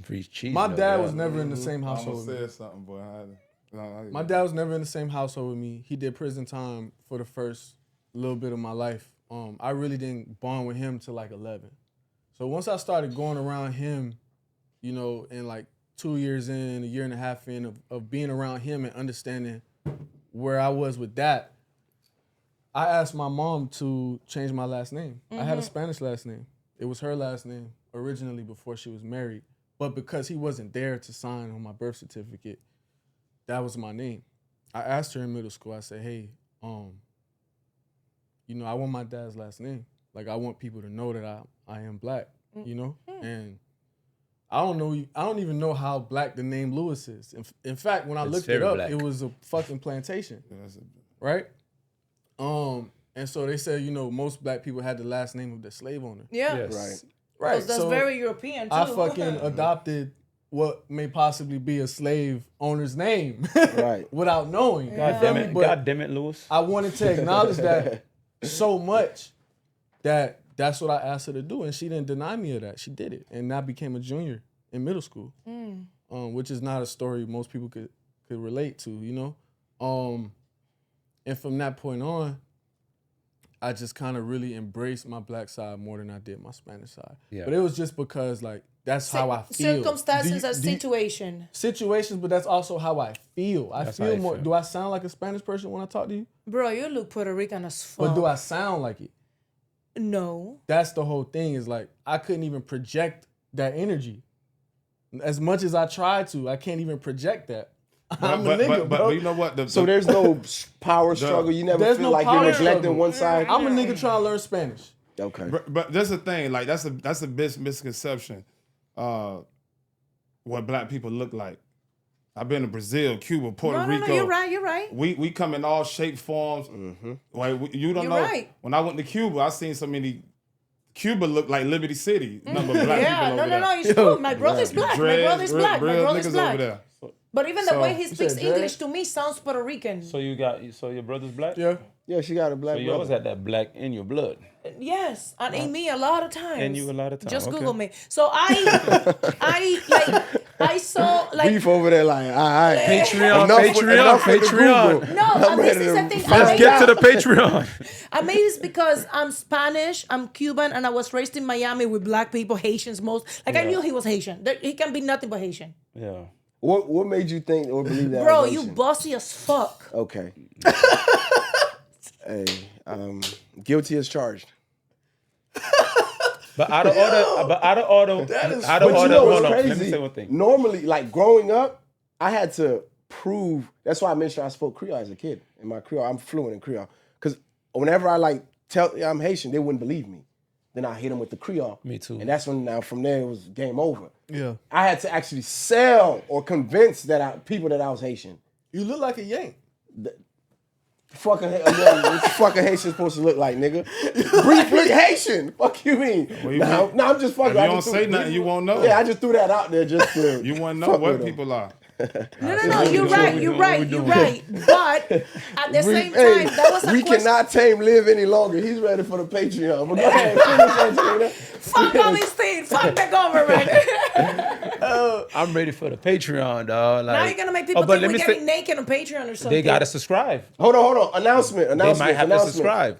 Free cheese. my though, dad yeah. was never in the same I almost household. said something, boy. I had to- My dad was never in the same household with me. He did prison time for the first little bit of my life. I really didn't bond with him till like 11. So once I started going around him, you know, and like 2 years in, a year and a half in of being around him and understanding where I was with that, I asked my mom to change my last name. I had a Spanish last name. It was her last name originally before she was married. But because he wasn't there to sign on my birth certificate, that was my name. I asked her in middle school, I said, hey, you know, I want my dad's last name. Like, I want people to know that I am black, you know? And I don't even know how black the name Lewis is. In fact, when I looked it up, it was a fucking plantation, right? And so they said, you know, most black people had the last name of their slave owner. Yeah. Yes. Right. That's so very European, too. I fucking adopted what may possibly be a slave owner's name. Right. Without knowing. God damn it, Lewis. I wanted to acknowledge that so much that that's what I asked her to do. And she didn't deny me of that. She did it. And I became a junior in middle school. Which is not a story most people could relate to, you know? And from that point on, I just kind of really embraced my black side more than I did my Spanish side. Yeah. But it was just because, like, that's how I feel. Circumstances and situation. Situations, but that's also how I feel. That's I feel more. Do I sound like a Spanish person when I talk to you? Bro, you look Puerto Rican as fuck. But do I sound like it? No. That's the whole thing, is like, I couldn't even project that energy. As much as I tried to, I can't even project that. I'm a nigga, bro. But you know what? So there's no power struggle. You never feel like you're neglecting one side. I'm a nigga trying to learn Spanish. Okay. But there's a thing, like that's a big misconception. What black people look like. I've been to Brazil, Cuba, Puerto Rico. No, you're right. We come in all shape, forms. Like, you don't know. Right. When I went to Cuba, I seen so many. Cuba looked like Liberty City. Number of black people over there. No, it's true. My brother's black. My brother's black. My brother's black. Over there. But even the way he speaks said English to me sounds Puerto Rican. So your brother's black? Yeah. Yeah, she got a black So you brother. always had that black in your blood. Yes, and in me a lot of times. And you a lot of times. Just okay. Google me. So I saw like Beef over there, like, all right. Patreon. Enough with the Google. no, and this is the thing. Let's get to the Patreon. I made this because I'm Spanish, I'm Cuban, and I was raised in Miami with black people, Haitians most. Like, I knew he was Haitian. He can be nothing but Haitian. Yeah. What made you think or believe that? Bro, was you Haitian? bossy as fuck. Okay. Hey, guilty as charged. But out of order, hold on. Crazy? Let me say one thing. Normally, like growing up, I had to prove. That's why I made sure I spoke Creole as a kid. In my Creole, I'm fluent in Creole. Because whenever I tell I'm Haitian, they wouldn't believe me. Then I hit them with the Creole. Me too. And that's when from there it was game over. Yeah. I had to actually sell or convince people that I was Haitian. You look like a Yank. Fucking what's fucking Haitian supposed to look like, nigga? Brief look Haitian. Fuck you mean? No, I'm just fucking. If you don't say nothing, you won't know. Yeah, I just threw that out there just to. You won't know what people are. No, you're right. But at the same time, that was a we question. cannot tame Liv any longer. He's ready for the Patreon. But go ahead, finish, Angelina. Fuck all these things. Fuck the government. I'm ready for the Patreon, dog. Like, Now you're gonna make people think we're getting naked on Patreon or something. They gotta subscribe. Hold on. Announcement. They might have to subscribe.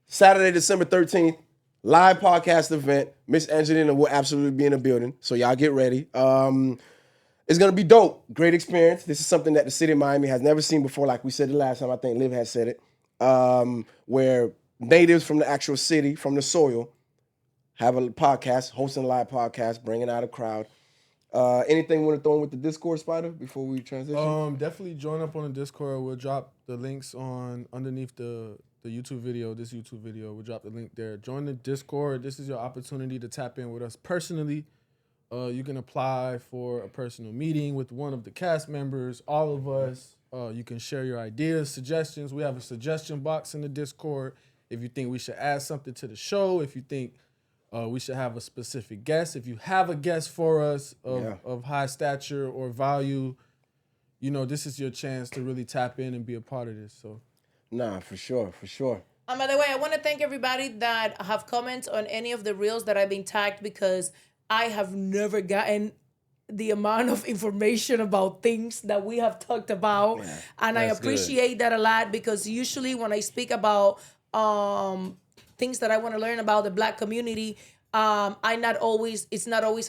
Saturday, December 13th, live podcast event. Miss Angelina will absolutely be in the building, so y'all get ready. It's gonna be dope. Great experience. This is something that the city of Miami has never seen before. Like we said the last time, I think Liv has said it, where natives from the actual city, from the soil, have a podcast, hosting a live podcast, bringing out a crowd. Anything you want to throw in with the Discord, Spider, before we transition? Definitely join up on the Discord. We'll drop the links underneath the YouTube video, this YouTube video. We'll drop the link there. Join the Discord. This is your opportunity to tap in with us personally. You can apply for a personal meeting with one of the cast members, all of us. You can share your ideas, suggestions. We have a suggestion box in the Discord. If you think we should add something to the show, if you think we should have a specific guest, if you have a guest for us of high stature or value, this is your chance to really tap in and be a part of this. So, Nah, for sure. By the way, I want to thank everybody that have comments on any of the reels that I've been tagged, because I have never gotten the amount of information about things that we have talked about. And I That's good. appreciate that a lot, because usually when I speak about things that I want to learn about the Black community, it's not always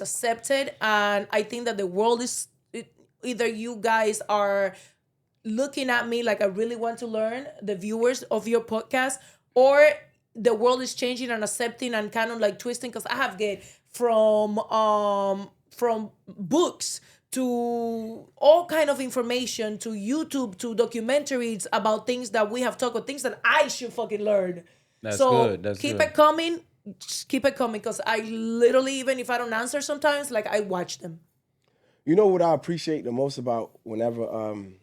accepted. And I think that the world is, either you guys are looking at me like I really want to learn, the viewers of your podcast, or the world is changing and accepting and kind of like twisting, because I have get from books to all kind of information, to YouTube, to documentaries about things that we have talked about, things that I should fucking learn. That's So good. That's keep good. it coming. Just keep it coming, because I literally, even if I don't answer sometimes, like I watch them. You know what I appreciate the most about whenever,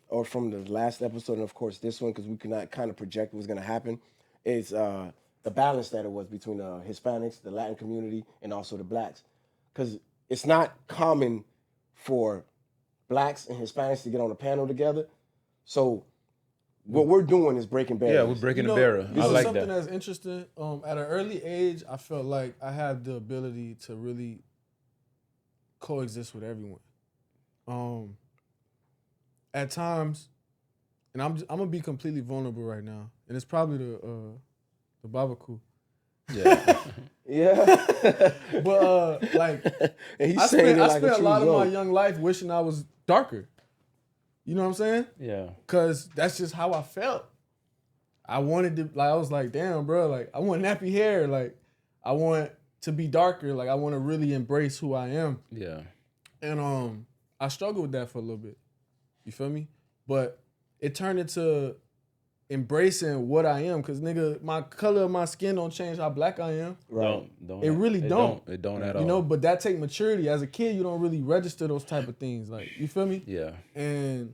or from the last episode, and of course this one, because we cannot kind of project what's going to happen, is the balance that it was between the Hispanics, the Latin community, and also the Blacks. Because it's not common for Blacks and Hispanics to get on a panel together. So what we're doing is breaking barriers. Yeah, we're breaking the barrier. This I is like something that. that's interesting. At an early age, I felt like I had the ability to really coexist with everyone. At times, and I'm gonna be completely vulnerable right now, and it's probably the Babaku. Yeah. Yeah. But like, And he's I saying spent, it I like spent a true lot of my Zoe. young life wishing I was darker. You know what I'm saying? Yeah. Cause that's just how I felt. I wanted to, like, I was like, damn, bro, like, I want nappy hair. Like, I want to be darker. Like, I want to really embrace who I am. Yeah. And I struggled with that for a little bit. You feel me? But it turned into embracing what I am. Cause nigga, my color of my skin don't change how black I am. Right. Don't. It really don't. It don't at all. You know, but that take maturity. As a kid, you don't really register those type of things. Like, you feel me? Yeah. And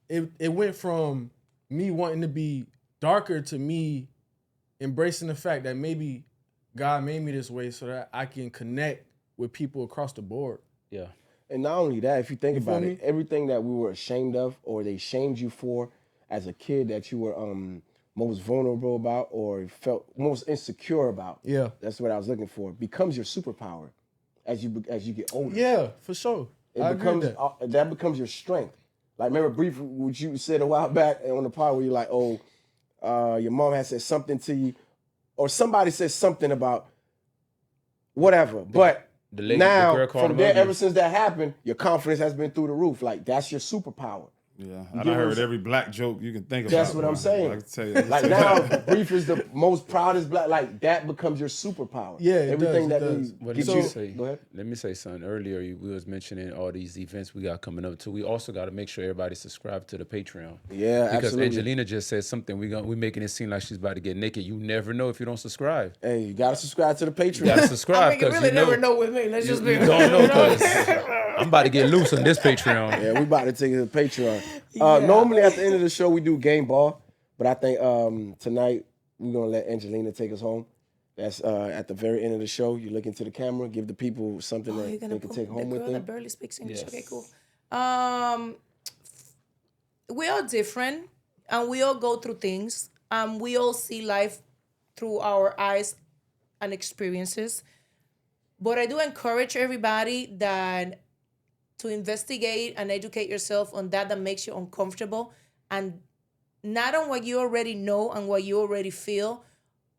it went from me wanting to be darker to me embracing the fact that maybe God made me this way so that I can connect with people across the board. Yeah. And not only that, if you think You feel about me? it, everything that we were ashamed of or they shamed you for as a kid that you were most vulnerable about or felt most insecure about. Yeah. That's what I was looking for. Becomes your superpower as you get older. Yeah, for sure. It I becomes agree with that. that becomes your strength. Like remember briefly what you said a while back on the pod where you're like, your mom has said something to you, or somebody said something about whatever. But the girl now called from him there, ugly. ever since that happened, your confidence has been through the roof. Like that's your superpower. Yeah, You I get done what I'm heard saying? every black joke you can think about. That's what I'm bro. saying. I can tell you. Like now, Brief is the most proudest black. Like that becomes your superpower. Yeah, it everything does, that it does. What gives did you. you say? Go ahead. Let me say something. Earlier, we was mentioning all these events we got coming up too. We also got to make sure everybody subscribe to the Patreon. Yeah, Because absolutely. Angelina just said something. We making it seem like she's about to get naked. You never know if you don't subscribe. Hey, you gotta subscribe to the Patreon. You gotta I subscribe mean, you because really never know with me. Let's just be you don't know because I'm about to get loose on this Patreon. Yeah, we about to take it to the Patreon. Yeah. Normally at the end of the show we do game ball, but I think tonight we're gonna let Angelina take us home. That's at the very end of the show. You look into the camera, give the people something You're that gonna they can put take the home with girl that them. barely speaks English. Yes. Okay, cool. We are different, and we all go through things, and we all see life through our eyes and experiences. But I do encourage everybody that to investigate and educate yourself on that makes you uncomfortable, and not on what you already know and what you already feel,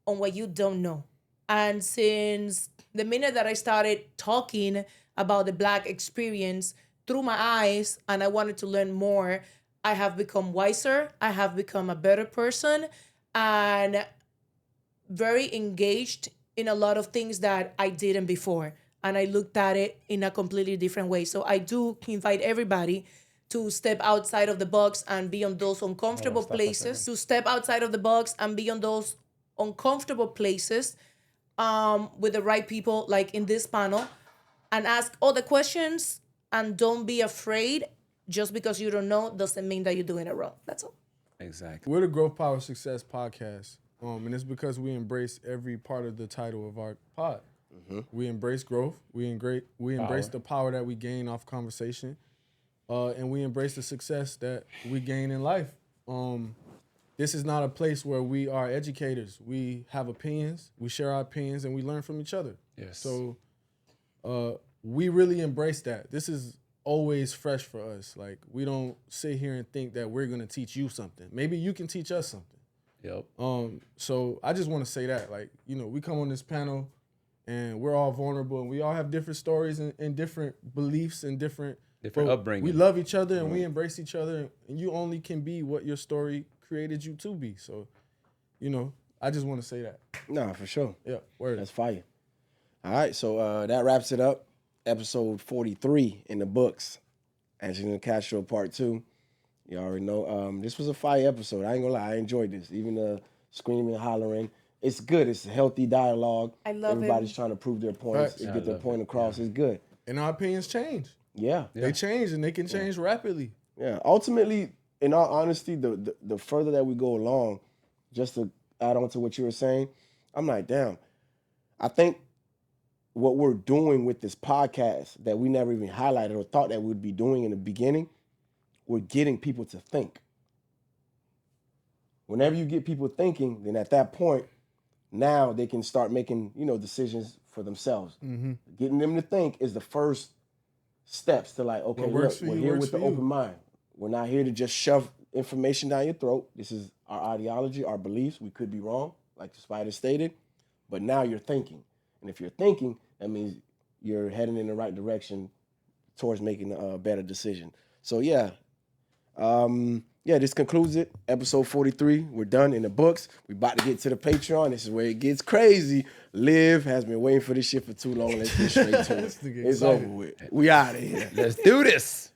on what you don't know. And since the minute that I started talking about the Black experience through my eyes and I wanted to learn more, I have become wiser. I have become a better person and very engaged in a lot of things that I didn't before. And I looked at it in a completely different way. So I do invite everybody to step outside of the box and be on those uncomfortable places, to step outside of the box and be on those uncomfortable places with the right people, like in this panel, and ask all the questions and don't be afraid. Just because you don't know doesn't mean that you're doing it wrong. That's all. Exactly. We're the Growth Power Success Podcast. And it's because we embrace every part of the title of our pod. We embrace growth. We embrace the power that we gain off conversation. And we embrace the success that we gain in life. This is not a place where we are educators. We have opinions, we share our opinions, and we learn from each other. Yes. So we really embrace that. This is always fresh for us. Like, we don't sit here and think that we're gonna teach you something. Maybe you can teach us something. Yep. So I just want to say that, like, you know, we come on this panel and we're all vulnerable and we all have different stories and different beliefs and different but upbringing. We love each other and we embrace each other, and you only can be what your story created you to be. So, you know, I just want to say that. Nah, for sure. Yeah, word. That's fire. All right, so that wraps it up. Episode 43 in the books. Angelina Castro Part 2. You already know. This was a fire episode. I ain't gonna lie, I enjoyed this. Even the screaming, hollering. It's good. It's a healthy dialogue. I love Everybody's him. trying to prove their points Facts. and Yeah, get I their love point it. across. It's good. And our opinions change. Yeah. They change, and they can change rapidly. Yeah. Ultimately, in all honesty, the further that we go along, just to add on to what you were saying, I'm like, damn, I think what we're doing with this podcast that we never even highlighted or thought that we'd be doing in the beginning, we're getting people to think. Whenever you get people thinking, then at that point, now they can start making, decisions for themselves. Mm-hmm. Getting them to think is the first steps to like, okay, What look, works for we're you here works with the for you. open mind. We're not here to just shove information down your throat. This is our ideology, our beliefs. We could be wrong, like the Spider stated, but now you're thinking. And if you're thinking, that means you're heading in the right direction towards making a better decision. So yeah, this concludes it. Episode 43. We're done in the books. We're about to get to the Patreon. This is where it gets crazy. Liv has been waiting for this shit for too long. Let's get straight to it. This nigga It's excited. over with. We out of here. Let's do this.